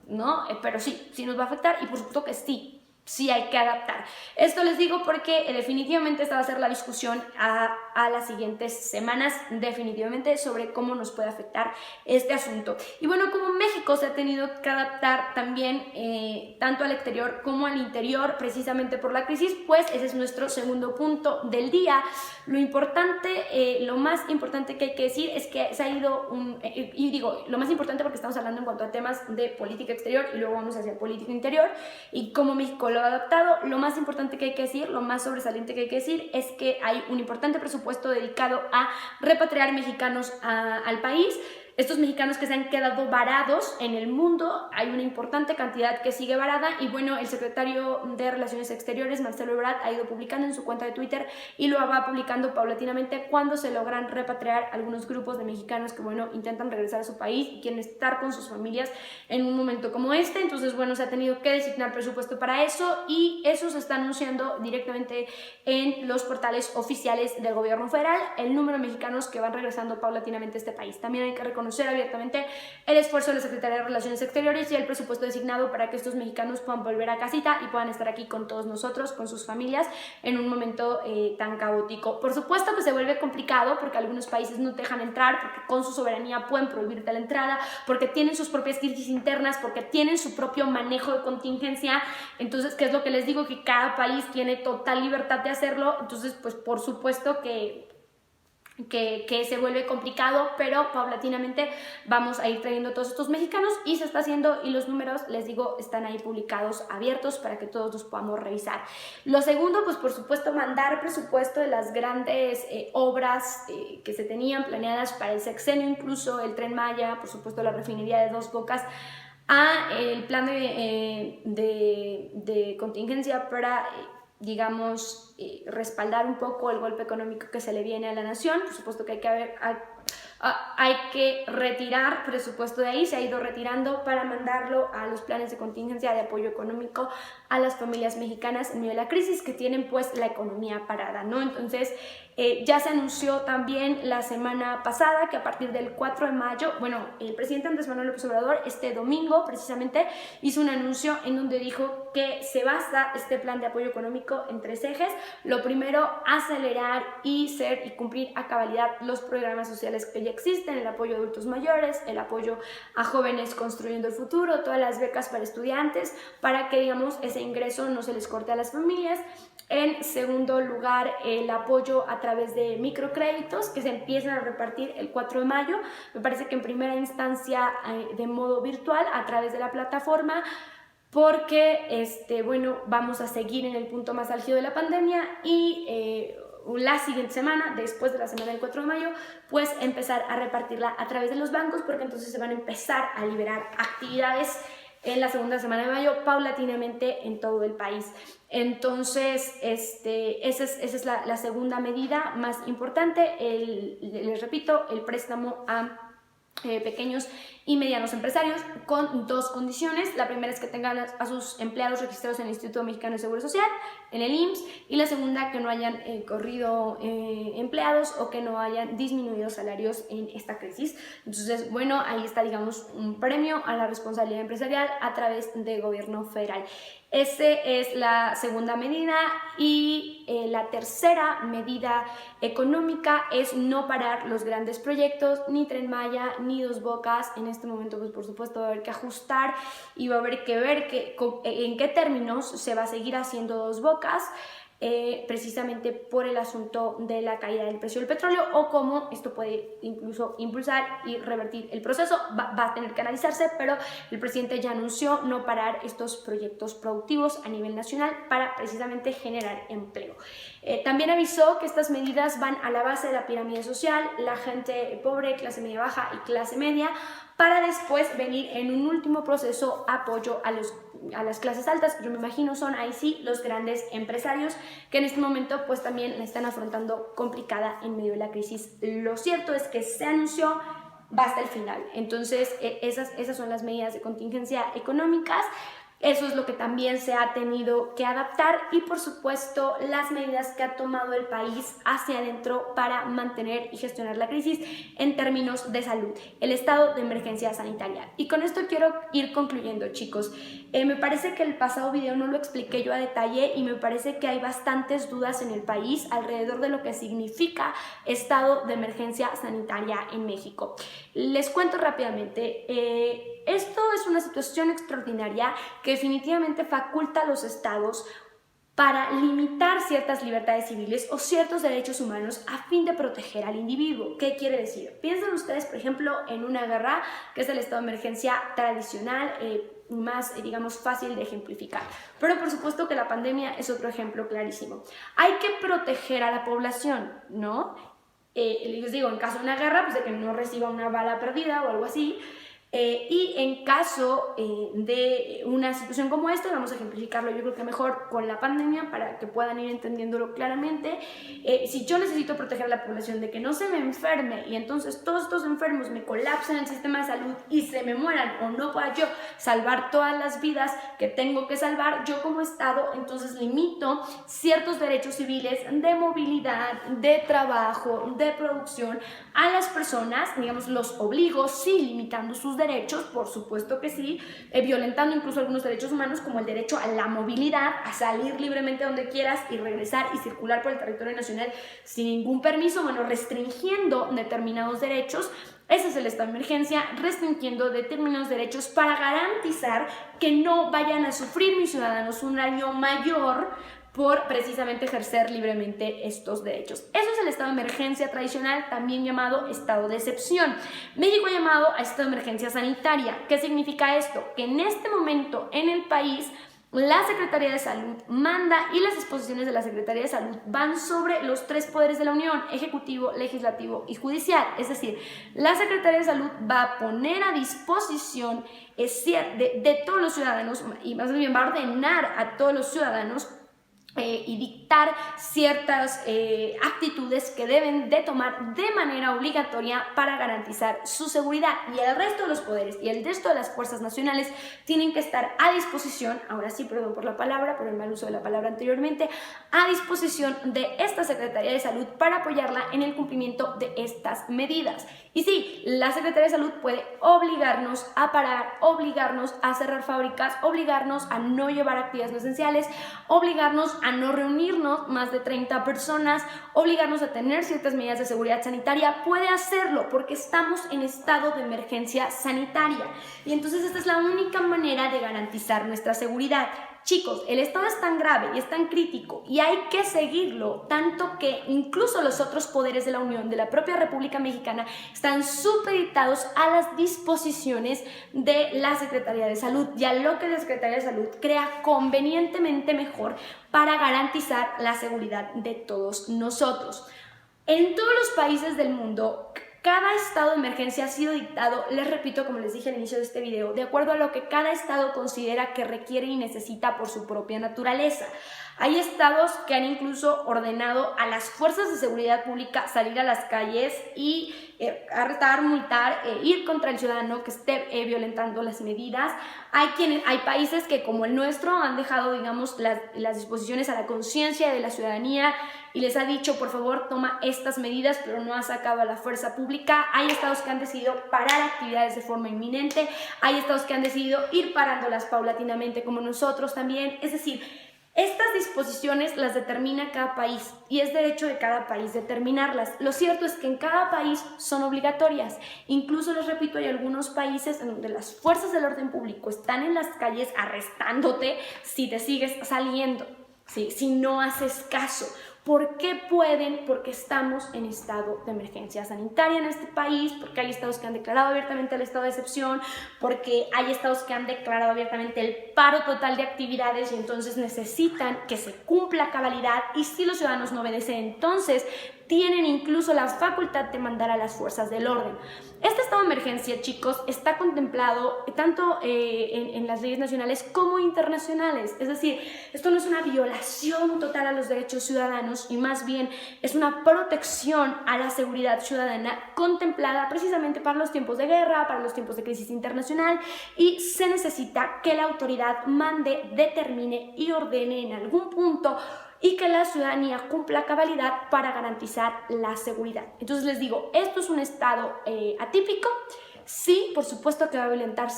no, pero sí nos va a afectar, y por supuesto que sí hay que adaptar. Esto les digo porque definitivamente esta va a ser la discusión a a las siguientes semanas definitivamente sobre cómo nos puede afectar este asunto. Y bueno, como México se ha tenido que adaptar también tanto al exterior como al interior precisamente por la crisis, pues ese es nuestro segundo punto del día. Lo importante, lo más importante que hay que decir es que se ha ido y digo, lo más importante porque estamos hablando en cuanto a temas de política exterior y luego vamos hacia política interior y cómo México lo ha adaptado. Lo más importante que hay que decir, lo más sobresaliente que hay que decir es que hay un importante presupuesto dedicado a repatriar mexicanos al país. Estos mexicanos que se han quedado varados en el mundo, hay una importante cantidad que sigue varada y bueno, el secretario de Relaciones Exteriores, Marcelo Ebrard, ha ido publicando en su cuenta de Twitter y lo va publicando paulatinamente cuando se logran repatriar algunos grupos de mexicanos que bueno, intentan regresar a su país y quieren estar con sus familias en un momento como este. Entonces bueno, se ha tenido que designar presupuesto para eso y eso se está anunciando directamente en los portales oficiales del gobierno federal, el número de mexicanos que van regresando paulatinamente a este país. También hay que reconocer abiertamente el esfuerzo de la Secretaría de Relaciones Exteriores y el presupuesto designado para que estos mexicanos puedan volver a casita y puedan estar aquí con todos nosotros, con sus familias, en un momento tan caótico. Por supuesto que se vuelve complicado porque algunos países no te dejan entrar, porque con su soberanía pueden prohibirte la entrada, porque tienen sus propias crisis internas, porque tienen su propio manejo de contingencia. Entonces, ¿qué es lo que les digo? Que cada país tiene total libertad de hacerlo. Entonces, pues por supuesto que se vuelve complicado, pero paulatinamente vamos a ir trayendo todos estos mexicanos y se está haciendo y los números, les digo, están ahí publicados, abiertos para que todos los podamos revisar. Lo segundo, pues por supuesto, mandar presupuesto de las grandes obras que se tenían planeadas para el sexenio, incluso el Tren Maya, por supuesto la refinería de Dos Bocas, a el plan de contingencia para digamos, respaldar un poco el golpe económico que se le viene a la nación. Por supuesto que hay que retirar presupuesto de ahí, se ha ido retirando para mandarlo a los planes de contingencia de apoyo económico a las familias mexicanas en medio de la crisis que tienen pues la economía parada, ¿no? Entonces ya se anunció también la semana pasada que a partir del 4 de mayo, bueno, el presidente Andrés Manuel López Obrador este domingo precisamente hizo un anuncio en donde dijo que se basa este plan de apoyo económico en 3 ejes. Lo primero, acelerar y cumplir a cabalidad los programas sociales que ya existen, el apoyo a adultos mayores, el apoyo a jóvenes construyendo el futuro, todas las becas para estudiantes, para que digamos ese ingreso no se les corte a las familias. En segundo lugar, el apoyo a través de microcréditos que se empiezan a repartir el 4 de mayo. Me parece que en primera instancia de modo virtual a través de la plataforma, porque bueno, vamos a seguir en el punto más álgido de la pandemia y la siguiente semana, después de la semana del 4 de mayo, pues empezar a repartirla a través de los bancos, porque entonces se van a empezar a liberar actividades en la segunda semana de mayo, paulatinamente en todo el país. Entonces, esa es la segunda medida más importante. Les repito, el préstamo a pequeños y medianos empresarios con 2 condiciones. La primera es que tengan a sus empleados registrados en el Instituto Mexicano de Seguro Social, en el IMSS, y la segunda, que no hayan corrido empleados o que no hayan disminuido salarios en esta crisis. Entonces, bueno, ahí está, digamos, un premio a la responsabilidad empresarial a través del gobierno federal. Esa es la segunda medida y la tercera medida económica es no parar los grandes proyectos, ni Tren Maya, ni Dos Bocas. En este momento, pues por supuesto va a haber que ajustar y va a haber que ver en qué términos se va a seguir haciendo Dos Bocas. Precisamente por el asunto de la caída del precio del petróleo o cómo esto puede incluso impulsar y revertir el proceso. Va a tener que analizarse, pero el presidente ya anunció no parar estos proyectos productivos a nivel nacional para precisamente generar empleo. También avisó que estas medidas van a la base de la pirámide social, la gente pobre, clase media baja y clase media, para después venir en un último proceso apoyo a las clases altas, que yo me imagino son ahí sí los grandes empresarios que en este momento pues también la están afrontando complicada en medio de la crisis. Lo cierto es que se anunció, va hasta el final. Entonces esas son las medidas de contingencia económicas. Eso es lo que también se ha tenido que adaptar y por supuesto las medidas que ha tomado el país hacia adentro para mantener y gestionar la crisis en términos de salud, el estado de emergencia sanitaria. Y con esto quiero ir concluyendo, chicos. Me parece que el pasado video no lo expliqué yo a detalle y me parece que hay bastantes dudas en el país alrededor de lo que significa estado de emergencia sanitaria en México. Les cuento rápidamente. Esto es una situación extraordinaria que definitivamente faculta a los estados para limitar ciertas libertades civiles o ciertos derechos humanos a fin de proteger al individuo. ¿Qué quiere decir? Piensen ustedes, por ejemplo, en una guerra, que es el estado de emergencia tradicional, más, digamos, fácil de ejemplificar. Pero por supuesto que la pandemia es otro ejemplo clarísimo. Hay que proteger a la población, ¿no? Les digo, en caso de una guerra, pues de que no reciba una bala perdida o algo así. Y en caso de una situación como esta, vamos a ejemplificarlo yo creo que mejor con la pandemia para que puedan ir entendiéndolo claramente. Si yo necesito proteger a la población de que no se me enferme y entonces todos estos enfermos me colapsen el sistema de salud y se me mueran o no pueda yo salvar todas las vidas que tengo que salvar, yo como Estado entonces limito ciertos derechos civiles de movilidad, de trabajo, de producción a las personas, digamos, los obligo, sí, limitando sus derechos, por supuesto que sí, violentando incluso algunos derechos humanos como el derecho a la movilidad, a salir libremente donde quieras y regresar y circular por el territorio nacional sin ningún permiso, bueno, restringiendo determinados derechos. Ese es el estado de emergencia, restringiendo determinados derechos para garantizar que no vayan a sufrir mis ciudadanos un daño mayor por precisamente ejercer libremente estos derechos. Eso es el estado de emergencia tradicional, también llamado estado de excepción. México ha llamado a estado de emergencia sanitaria. ¿Qué significa esto? Que en este momento en el país la Secretaría de Salud manda y las disposiciones de la Secretaría de Salud van sobre los tres poderes de la Unión, ejecutivo, legislativo y judicial. Es decir, la Secretaría de Salud va a poner a disposición de todos los ciudadanos y más bien va a ordenar a todos los ciudadanos y dictar ciertas actitudes que deben de tomar de manera obligatoria para garantizar su seguridad, y el resto de los poderes y el resto de las fuerzas nacionales tienen que estar a disposición, ahora sí, perdón por la palabra, por el mal uso de la palabra anteriormente, a disposición de esta Secretaría de Salud para apoyarla en el cumplimiento de estas medidas. Y sí, la Secretaría de Salud puede obligarnos a parar, obligarnos a cerrar fábricas, obligarnos a no llevar actividades no esenciales, obligarnos a no reunirnos más de 30 personas, obligarnos a tener ciertas medidas de seguridad sanitaria. Puede hacerlo porque estamos en estado de emergencia sanitaria. Y entonces esta es la única manera de garantizar nuestra seguridad. Chicos, el estado es tan grave y es tan crítico y hay que seguirlo, tanto que incluso los otros poderes de la Unión, de la propia República Mexicana, están supeditados a las disposiciones de la Secretaría de Salud y a lo que la Secretaría de Salud crea convenientemente mejor para garantizar la seguridad de todos nosotros. En todos los países del mundo, cada estado de emergencia ha sido dictado, les repito, como les dije al inicio de este video, de acuerdo a lo que cada estado considera que requiere y necesita por su propia naturaleza. Hay estados que han incluso ordenado a las fuerzas de seguridad pública salir a las calles y arrestar, multar, ir contra el ciudadano que esté violentando las medidas. Hay países que, como el nuestro, han dejado, digamos, las disposiciones a la conciencia de la ciudadanía y les ha dicho, por favor, toma estas medidas, pero no ha sacado a la fuerza pública. Hay estados que han decidido parar actividades de forma inminente. Hay estados que han decidido ir parándolas paulatinamente, como nosotros también. Es decir, estas disposiciones las determina cada país y es derecho de cada país determinarlas. Lo cierto es que en cada país son obligatorias. Incluso, les repito, hay algunos países en donde las fuerzas del orden público están en las calles arrestándote si te sigues saliendo, ¿sí? Si no haces caso. ¿Por qué pueden? Porque estamos en estado de emergencia sanitaria en este país, porque hay estados que han declarado abiertamente el estado de excepción, porque hay estados que han declarado abiertamente el paro total de actividades y entonces necesitan que se cumpla a cabalidad, y si los ciudadanos no obedecen, entonces tienen incluso la facultad de mandar a las fuerzas del orden. Este estado de emergencia, chicos, está contemplado tanto en las leyes nacionales como internacionales. Es decir, esto no es una violación total a los derechos ciudadanos y más bien es una protección a la seguridad ciudadana contemplada precisamente para los tiempos de guerra, para los tiempos de crisis internacional, y se necesita que la autoridad mande, determine y ordene en algún punto y que la ciudadanía cumpla a cabalidad para garantizar la seguridad. Entonces les digo, esto es un estado atípico. Sí, por supuesto que va a violentar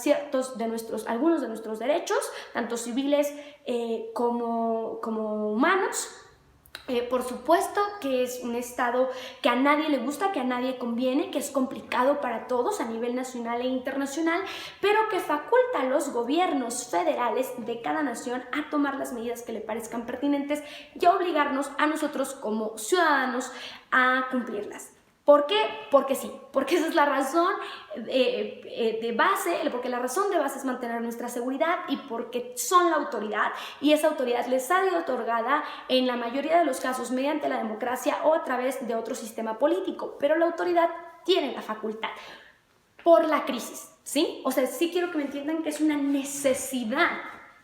algunos de nuestros derechos, tanto civiles como humanos. Por supuesto que es un estado que a nadie le gusta, que a nadie conviene, que es complicado para todos a nivel nacional e internacional, pero que faculta a los gobiernos federales de cada nación a tomar las medidas que le parezcan pertinentes y a obligarnos a nosotros como ciudadanos a cumplirlas. ¿Por qué? Porque sí, porque esa es la razón de base, porque la razón de base es mantener nuestra seguridad y porque son la autoridad y esa autoridad les ha sido otorgada en la mayoría de los casos mediante la democracia o a través de otro sistema político, pero la autoridad tiene la facultad por la crisis, ¿sí? O sea, sí quiero que me entiendan que es una necesidad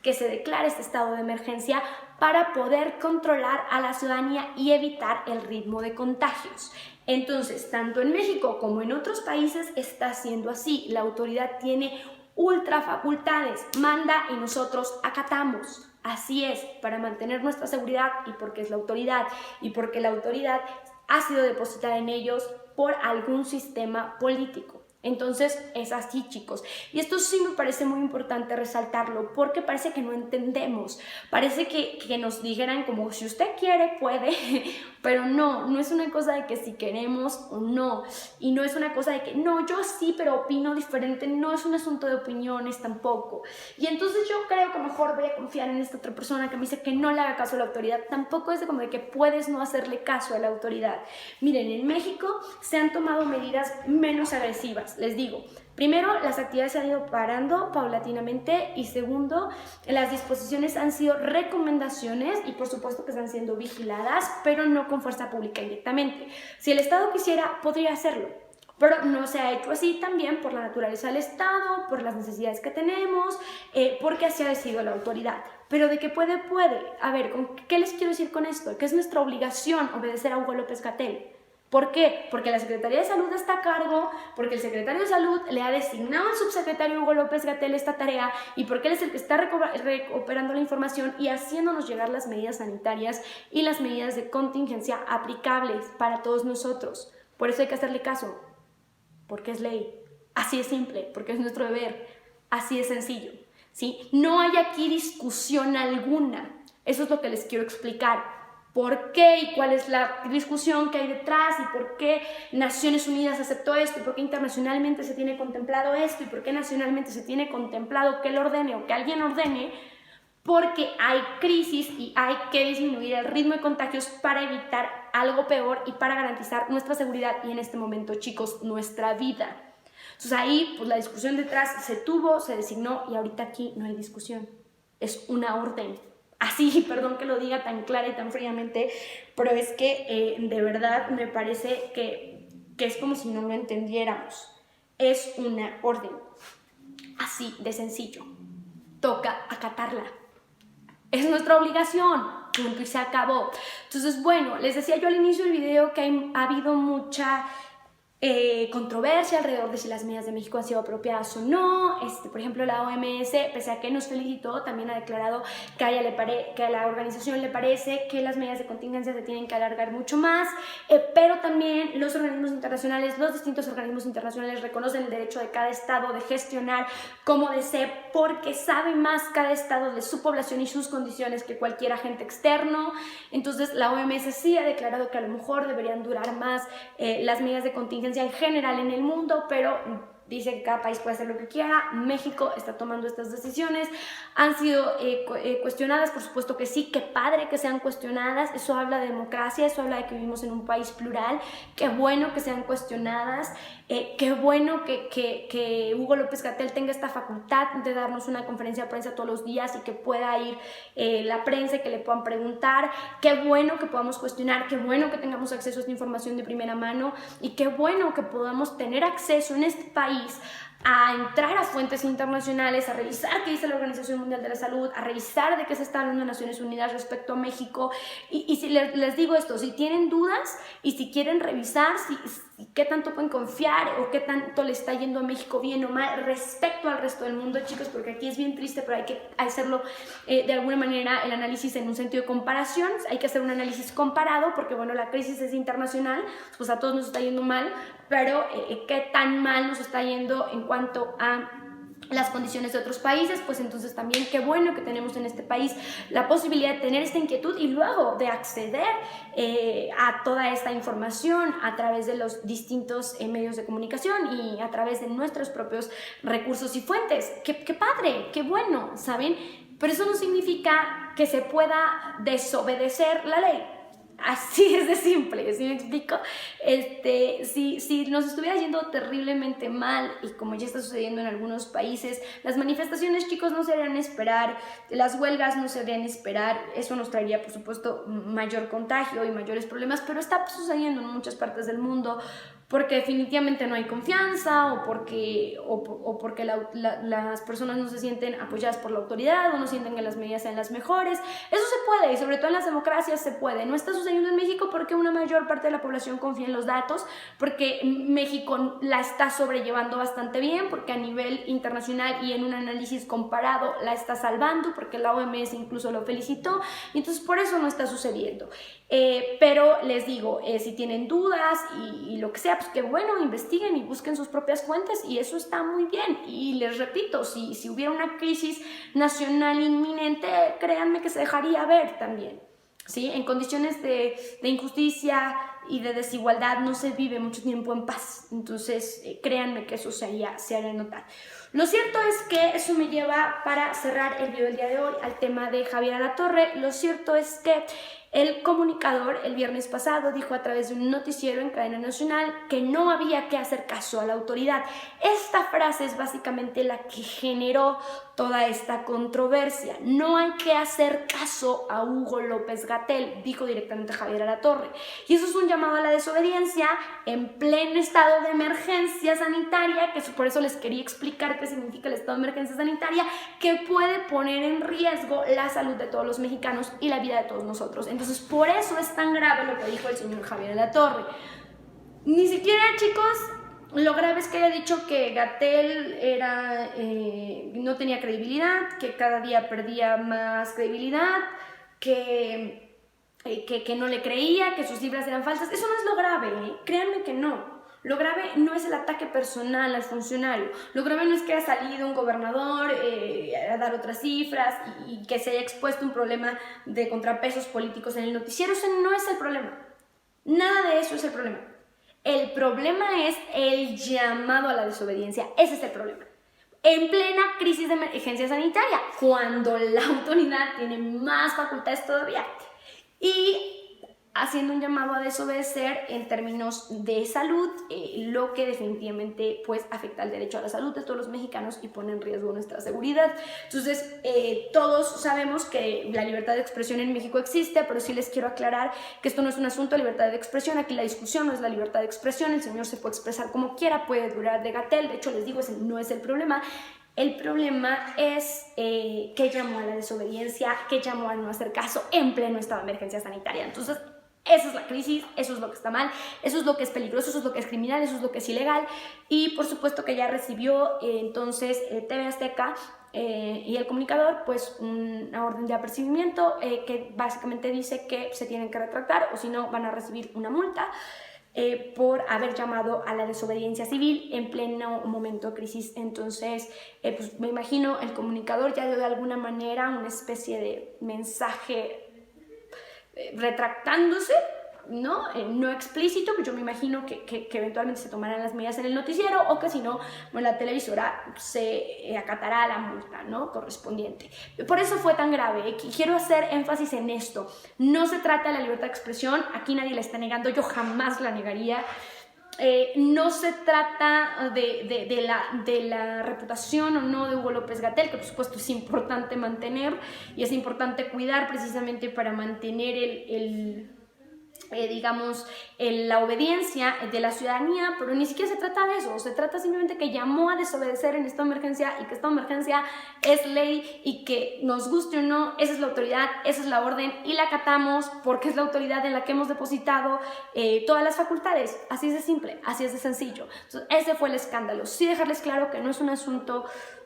que se declare este estado de emergencia para poder controlar a la ciudadanía y evitar el ritmo de contagios. Entonces, tanto en México como en otros países está siendo así. La autoridad tiene ultra facultades, manda y nosotros acatamos. Así es, para mantener nuestra seguridad y porque es la autoridad y porque la autoridad ha sido depositada en ellos por algún sistema político. Entonces es así, chicos, y esto sí me parece muy importante resaltarlo porque parece que no entendemos, parece que nos dijeran como si usted quiere puede, pero no es una cosa de que si queremos o no, y no es una cosa de que no, yo sí pero opino diferente, no es un asunto de opiniones tampoco, y entonces yo creo que mejor voy a confiar en esta otra persona que me dice que no le haga caso a la autoridad. Tampoco es de como de que puedes no hacerle caso a la autoridad. Miren, en México se han tomado medidas menos agresivas. Les digo, primero, las actividades se han ido parando paulatinamente y segundo, las disposiciones han sido recomendaciones y por supuesto que están siendo vigiladas, pero no con fuerza pública directamente. Si el Estado quisiera, podría hacerlo, pero no se ha hecho así también por la naturaleza del Estado, por las necesidades que tenemos, porque así ha decidido la autoridad. Pero de que puede, puede. A ver, ¿qué les quiero decir con esto? Que es nuestra obligación obedecer a Hugo López-Gatell. ¿Por qué? Porque la Secretaría de Salud está a cargo, porque el secretario de Salud le ha designado al subsecretario Hugo López-Gatell esta tarea y porque él es el que está recuperando la información y haciéndonos llegar las medidas sanitarias y las medidas de contingencia aplicables para todos nosotros. Por eso hay que hacerle caso, porque es ley. Así es simple, porque es nuestro deber. Así de sencillo, ¿sí? No hay aquí discusión alguna. Eso es lo que les quiero explicar. ¿Por qué y cuál es la discusión que hay detrás y por qué Naciones Unidas aceptó esto y por qué internacionalmente se tiene contemplado esto y por qué nacionalmente se tiene contemplado que él ordene o que alguien ordene? Porque hay crisis y hay que disminuir el ritmo de contagios para evitar algo peor y para garantizar nuestra seguridad y en este momento, chicos, nuestra vida. Entonces ahí pues la discusión detrás se tuvo, se designó y ahorita aquí no hay discusión, es una orden. Así, perdón que lo diga tan clara y tan fríamente, pero es que de verdad me parece que es como si no lo entendiéramos. Es una orden, así de sencillo. Toca acatarla. Es nuestra obligación, punto y se acabó. Entonces, bueno, les decía yo al inicio del video que ha habido mucha controversia alrededor de si las medidas de México han sido apropiadas o no. Por ejemplo, la OMS, pese a que nos felicitó, también ha declarado que a la organización le parece que las medidas de contingencia se tienen que alargar mucho más, pero también los organismos internacionales, los distintos organismos internacionales reconocen el derecho de cada estado de gestionar como desee, porque sabe más cada estado de su población y sus condiciones que cualquier agente externo. Entonces la OMS sí ha declarado que a lo mejor deberían durar más las medidas de contingencia en general en el mundo, pero dice que cada país puede hacer lo que quiera. México está tomando estas decisiones. Han sido cuestionadas, por supuesto que sí. Qué padre que sean cuestionadas. Eso habla de democracia, eso habla de que vivimos en un país plural. Qué bueno que sean cuestionadas. Qué bueno que Hugo López-Gatell tenga esta facultad de darnos una conferencia de prensa todos los días y que pueda ir la prensa y que le puedan preguntar. Qué bueno que podamos cuestionar, qué bueno que tengamos acceso a esta información de primera mano y qué bueno que podamos tener acceso en este país a entrar a fuentes internacionales, a revisar qué dice la Organización Mundial de la Salud, a revisar de qué se está hablando en Naciones Unidas respecto a México. Y si les digo esto, si tienen dudas y si quieren revisar qué tanto pueden confiar o qué tanto le está yendo a México bien o mal respecto al resto del mundo, chicos, porque aquí es bien triste, pero hay que hacerlo de alguna manera el análisis en un sentido de comparación. Hay que hacer un análisis comparado porque, bueno, la crisis es internacional, pues a todos nos está yendo mal, pero qué tan mal nos está yendo en cuanto a las condiciones de otros países, pues entonces también qué bueno que tenemos en este país la posibilidad de tener esta inquietud y luego de acceder a toda esta información a través de los distintos medios de comunicación y a través de nuestros propios recursos y fuentes. Qué padre, qué bueno, ¿saben? Pero eso no significa que se pueda desobedecer la ley. Así es de simple, ¿sí me explico? Si nos estuviera yendo terriblemente mal, y como ya está sucediendo en algunos países, las manifestaciones, chicos, no se deberían esperar, las huelgas no se deberían esperar, eso nos traería, por supuesto, mayor contagio y mayores problemas, pero está sucediendo en muchas partes del mundo, porque definitivamente no hay confianza o porque las personas no se sienten apoyadas por la autoridad o no sienten que las medidas sean las mejores. Eso se puede y sobre todo en las democracias se puede. No está sucediendo en México porque una mayor parte de la población confía en los datos, porque México la está sobrellevando bastante bien, porque a nivel internacional y en un análisis comparado la está salvando, porque la OMS incluso lo felicitó y entonces por eso no está sucediendo. Pero les digo, si tienen dudas y lo que sea, pues que bueno, investiguen y busquen sus propias fuentes y eso está muy bien. Y les repito, si hubiera una crisis nacional inminente, créanme que se dejaría ver también, ¿sí? En condiciones de injusticia y de desigualdad no se vive mucho tiempo en paz, entonces créanme que eso se haría notar. Lo cierto es que eso me lleva, para cerrar el video del día de hoy, al tema de Javier Alatorre. Lo cierto es que el comunicador el viernes pasado dijo a través de un noticiero en cadena nacional que no había que hacer caso a la autoridad. Esta frase es básicamente la que generó toda esta controversia. No hay que hacer caso a Hugo López-Gatell, dijo directamente Javier Alatorre. Y eso es un llamado a la desobediencia en pleno estado de emergencia sanitaria, que por eso les quería explicar qué significa el estado de emergencia sanitaria, que puede poner en riesgo la salud de todos los mexicanos y la vida de todos nosotros. Entonces, por eso es tan grave lo que dijo el señor Javier Alatorre. Ni siquiera, chicos, lo grave es que haya dicho que Gatell no tenía credibilidad, que cada día perdía más credibilidad, que no le creía, que sus cifras eran falsas. Eso no es lo grave, ¿eh? Créanme que no. Lo grave no es el ataque personal al funcionario. Lo grave no es que haya salido un gobernador a dar otras cifras y que se haya expuesto un problema de contrapesos políticos en el noticiero. Ese no es el problema. Nada de eso es el problema. El problema es el llamado a la desobediencia. Ese es el problema. En plena crisis de emergencia sanitaria, cuando la autoridad tiene más facultades todavía. Y haciendo un llamado a desobedecer en términos de salud, lo que definitivamente pues afecta al derecho a la salud de todos los mexicanos y pone en riesgo nuestra seguridad. Entonces, todos sabemos que la libertad de expresión en México existe, pero sí les quiero aclarar que esto no es un asunto de libertad de expresión. Aquí la discusión no es la libertad de expresión, el señor se puede expresar como quiera, puede durar de Gatell, de hecho les digo, ese no es el problema. El problema es que llamó a la desobediencia, que llamó a no hacer caso en pleno estado de emergencia sanitaria. Entonces, esa es la crisis, eso es lo que está mal, eso es lo que es peligroso, eso es lo que es criminal, eso es lo que es ilegal. Y por supuesto que ya recibió entonces TV Azteca y el comunicador pues una orden de apercibimiento que básicamente dice que se tienen que retractar o si no van a recibir una multa por haber llamado a la desobediencia civil en pleno momento de crisis. Entonces, pues me imagino el comunicador ya dio de alguna manera una especie de mensaje retractándose, ¿no? No explícito, que yo me imagino que eventualmente se tomarán las medidas en el noticiero, o que si no, bueno, la televisora se acatará la multa, ¿no? Correspondiente. Por eso fue tan grave. Quiero hacer énfasis en esto. No se trata de la libertad de expresión, aquí nadie la está negando, yo jamás la negaría. No se trata de la reputación o no de Hugo López-Gatell, que por supuesto es importante mantener y es importante cuidar precisamente para mantener digamos, la obediencia de la ciudadanía, pero ni siquiera se trata de eso, se trata simplemente que llamó a desobedecer en esta emergencia y que esta emergencia es ley y que nos guste o no, esa es la autoridad, esa es la orden y la acatamos porque es la autoridad en la que hemos depositado todas las facultades, así es de simple, así es de sencillo. Entonces, ese fue el escándalo. Sí dejarles claro que no es un asunto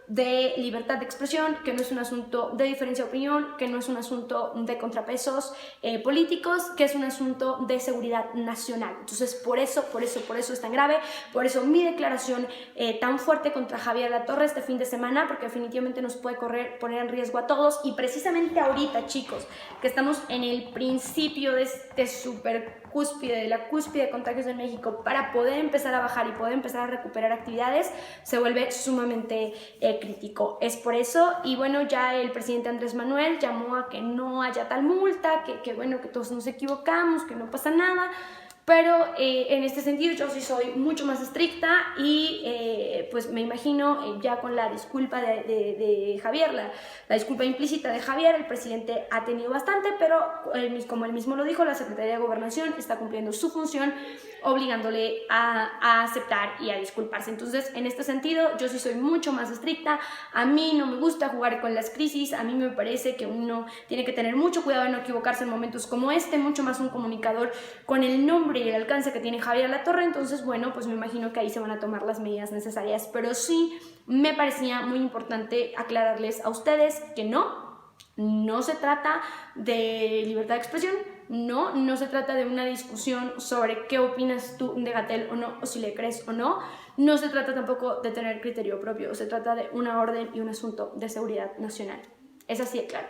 de libertad de expresión, que no es un asunto de diferencia de opinión, que no es un asunto de contrapesos políticos, que es un asunto de seguridad nacional. Entonces, por eso es tan grave, por eso mi declaración tan fuerte contra Javier Alatorre este fin de semana, porque definitivamente nos puede poner en riesgo a todos, y precisamente ahorita, chicos, que estamos en el principio de este de la cúspide de contagios en México, para poder empezar a bajar y poder empezar a recuperar actividades, se vuelve sumamente crítico. Es por eso, y bueno, ya el presidente Andrés Manuel llamó a que no haya tal multa, que bueno, que todos nos equivocamos, que no pasa nada, pero en este sentido yo sí soy mucho más estricta y pues me imagino ya con la disculpa de Javier, la disculpa implícita de Javier, el presidente ha tenido bastante, pero como él mismo lo dijo, la Secretaría de Gobernación está cumpliendo su función obligándole a aceptar y a disculparse. Entonces, en este sentido, yo sí soy mucho más estricta. A mí no me gusta jugar con las crisis, a mí me parece que uno tiene que tener mucho cuidado de no equivocarse en momentos como este, mucho más un comunicador con el nombre y el alcance que tiene Javier Alatorre. Entonces, bueno, pues me imagino que ahí se van a tomar las medidas necesarias, pero sí me parecía muy importante aclararles a ustedes que no se trata de libertad de expresión, no se trata de una discusión sobre qué opinas tú de Gatell o no, o si le crees o no. No se trata tampoco de tener criterio propio, se trata de una orden y un asunto de seguridad nacional. Es así de claro.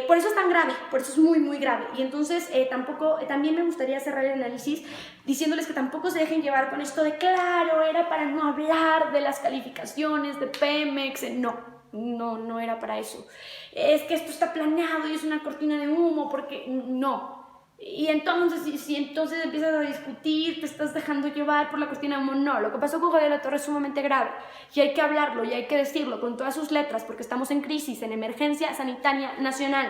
Por eso es tan grave, por eso es muy, muy grave. Y entonces también me gustaría cerrar el análisis diciéndoles que tampoco se dejen llevar con esto de, claro, era para no hablar de las calificaciones de Pemex. No era para eso. Es que esto está planeado y es una cortina de humo, porque no. Y entonces, si entonces empiezas a discutir, te estás dejando llevar por la cortina de humo. No, lo que pasó con Javier Alatorre es sumamente grave y hay que hablarlo y hay que decirlo con todas sus letras, porque estamos en crisis, en emergencia sanitaria nacional.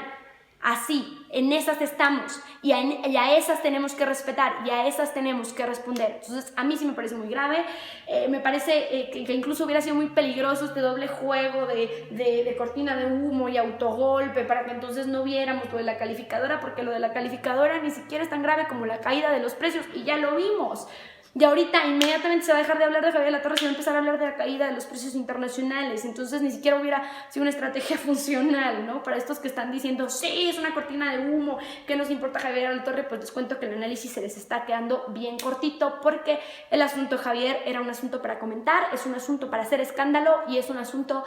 Así, en esas estamos y a esas tenemos que respetar y a esas tenemos que responder. Entonces, a mí sí me parece muy grave, me parece que incluso hubiera sido muy peligroso este doble juego de cortina de humo y autogolpe para que entonces no viéramos lo de la calificadora, porque lo de la calificadora ni siquiera es tan grave como la caída de los precios y ya lo vimos. Y ahorita inmediatamente se va a dejar de hablar de Javier Alatorre y se va a empezar a hablar de la caída de los precios internacionales. Entonces ni siquiera hubiera sido una estrategia funcional, ¿no? Para estos que están diciendo, sí, es una cortina de humo, ¿qué nos importa Javier Alatorre? Pues les cuento que el análisis se les está quedando bien cortito, porque el asunto de Javier era un asunto para comentar, es un asunto para hacer escándalo y es un asunto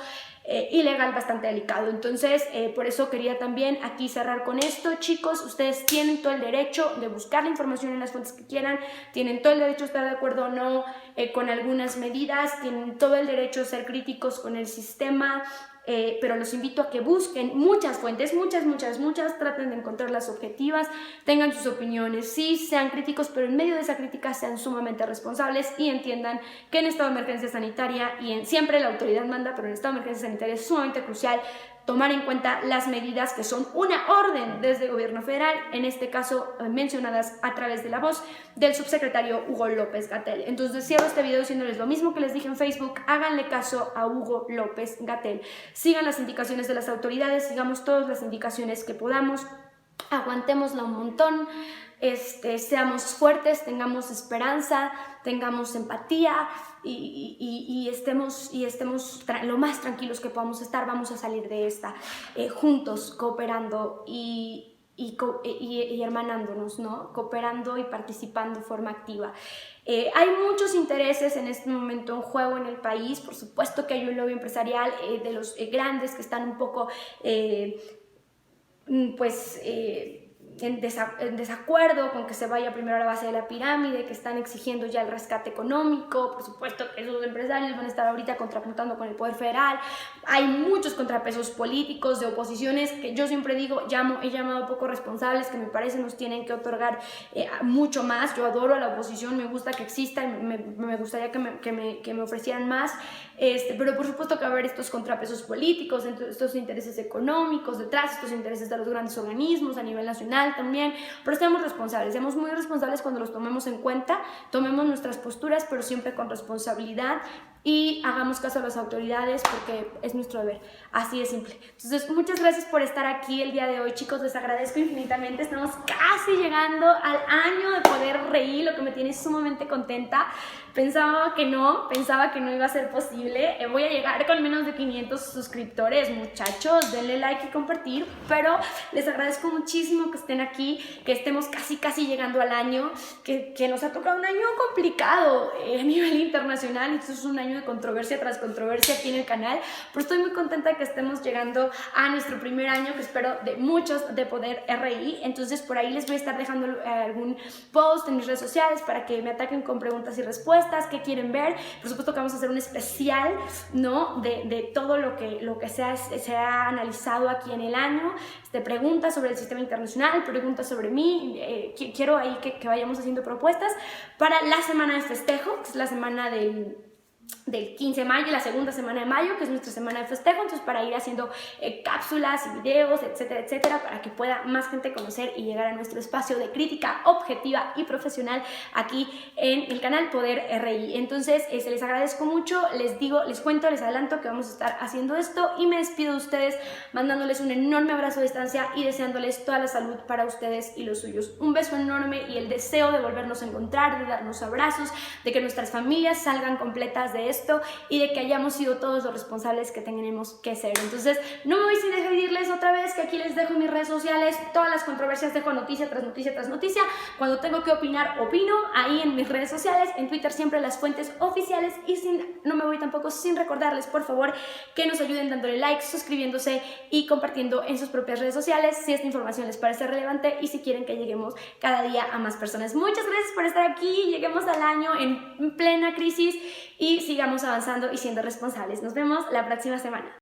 ilegal bastante delicado. Entonces, por eso quería también aquí cerrar con esto. Chicos, ustedes tienen todo el derecho de buscar la información en las fuentes que quieran, tienen todo el derecho de estar de acuerdo o no con algunas medidas, tienen todo el derecho de ser críticos con el sistema, pero los invito a que busquen muchas fuentes, muchas, traten de encontrar las objetivas, tengan sus opiniones, sí, sean críticos, pero en medio de esa crítica sean sumamente responsables y entiendan que en estado de emergencia sanitaria siempre la autoridad manda, pero en estado de emergencia sanitaria es sumamente crucial tomar en cuenta las medidas que son una orden desde el gobierno federal, en este caso mencionadas a través de la voz del subsecretario Hugo López-Gatell. Entonces cierro este video diciéndoles lo mismo que les dije en Facebook, háganle caso a Hugo López-Gatell, sigan las indicaciones de las autoridades, sigamos todas las indicaciones que podamos, aguantémosla un montón, seamos fuertes, tengamos esperanza, tengamos empatía y estemos lo más tranquilos que podamos estar. Vamos a salir de esta juntos, cooperando y hermanándonos, ¿no? Cooperando y participando de forma activa. Hay muchos intereses en este momento en juego en el país, por supuesto que hay un lobby empresarial de los grandes que están un poco en desacuerdo con que se vaya primero a la base de la pirámide, que están exigiendo ya el rescate económico. Por supuesto que esos empresarios van a estar ahorita contrapuntando con el poder federal. Hay muchos contrapesos políticos de oposiciones que yo siempre digo, he llamado poco responsables, que me parece nos tienen que otorgar mucho más. Yo adoro a la oposición, me gusta que exista, me gustaría que me ofrecieran más, pero por supuesto que va a haber estos contrapesos políticos, estos intereses económicos detrás, estos intereses de los grandes organismos a nivel nacional también, pero seamos responsables, seamos muy responsables cuando los tomemos en cuenta, tomemos nuestras posturas, pero siempre con responsabilidad, y hagamos caso a las autoridades porque es nuestro deber, así de simple. Entonces, muchas gracias por estar aquí el día de hoy, chicos, les agradezco infinitamente. Estamos casi llegando al año de Poder Reír, lo que me tiene sumamente contenta. Pensaba que no iba a ser posible. Voy a llegar con menos de 500 suscriptores, muchachos, denle like y compartir, pero les agradezco muchísimo que estén aquí, que estemos casi llegando al año, que nos ha tocado un año complicado a nivel internacional. Esto es un año de controversia tras controversia aquí en el canal, pero estoy muy contenta de que estemos llegando a nuestro primer año, que espero de muchos, de Poder RI. Entonces por ahí les voy a estar dejando algún post en mis redes sociales para que me ataquen con preguntas y respuestas, qué quieren ver. Por supuesto que vamos a hacer un especial, ¿no?, de todo lo que se ha analizado aquí en el año, preguntas sobre el sistema internacional, preguntas sobre mí. Quiero ahí que vayamos haciendo propuestas para la semana de festejo, que es la semana del 15 de mayo, la segunda semana de mayo, que es nuestra semana de festejo. Entonces para ir haciendo cápsulas y videos, etcétera, para que pueda más gente conocer y llegar a nuestro espacio de crítica objetiva y profesional aquí en el canal Poder RI. Entonces les agradezco mucho, les cuento, les adelanto que vamos a estar haciendo esto, y me despido de ustedes mandándoles un enorme abrazo a distancia y deseándoles toda la salud para ustedes y los suyos. Un beso enorme y el deseo de volvernos a encontrar, de darnos abrazos, de que nuestras familias salgan completas de esto y de que hayamos sido todos los responsables que tenemos que ser. Entonces no me voy sin decirles otra vez que aquí les dejo en mis redes sociales todas las controversias, dejo noticia tras noticia tras noticia. Cuando tengo que opinar, opino ahí en mis redes sociales, en Twitter siempre las fuentes oficiales, y no me voy tampoco sin recordarles, por favor, que nos ayuden dándole like, suscribiéndose y compartiendo en sus propias redes sociales si esta información les parece relevante y si quieren que lleguemos cada día a más personas. Muchas gracias por estar aquí, lleguemos al año en plena crisis y sigamos avanzando y siendo responsables. Nos vemos la próxima semana.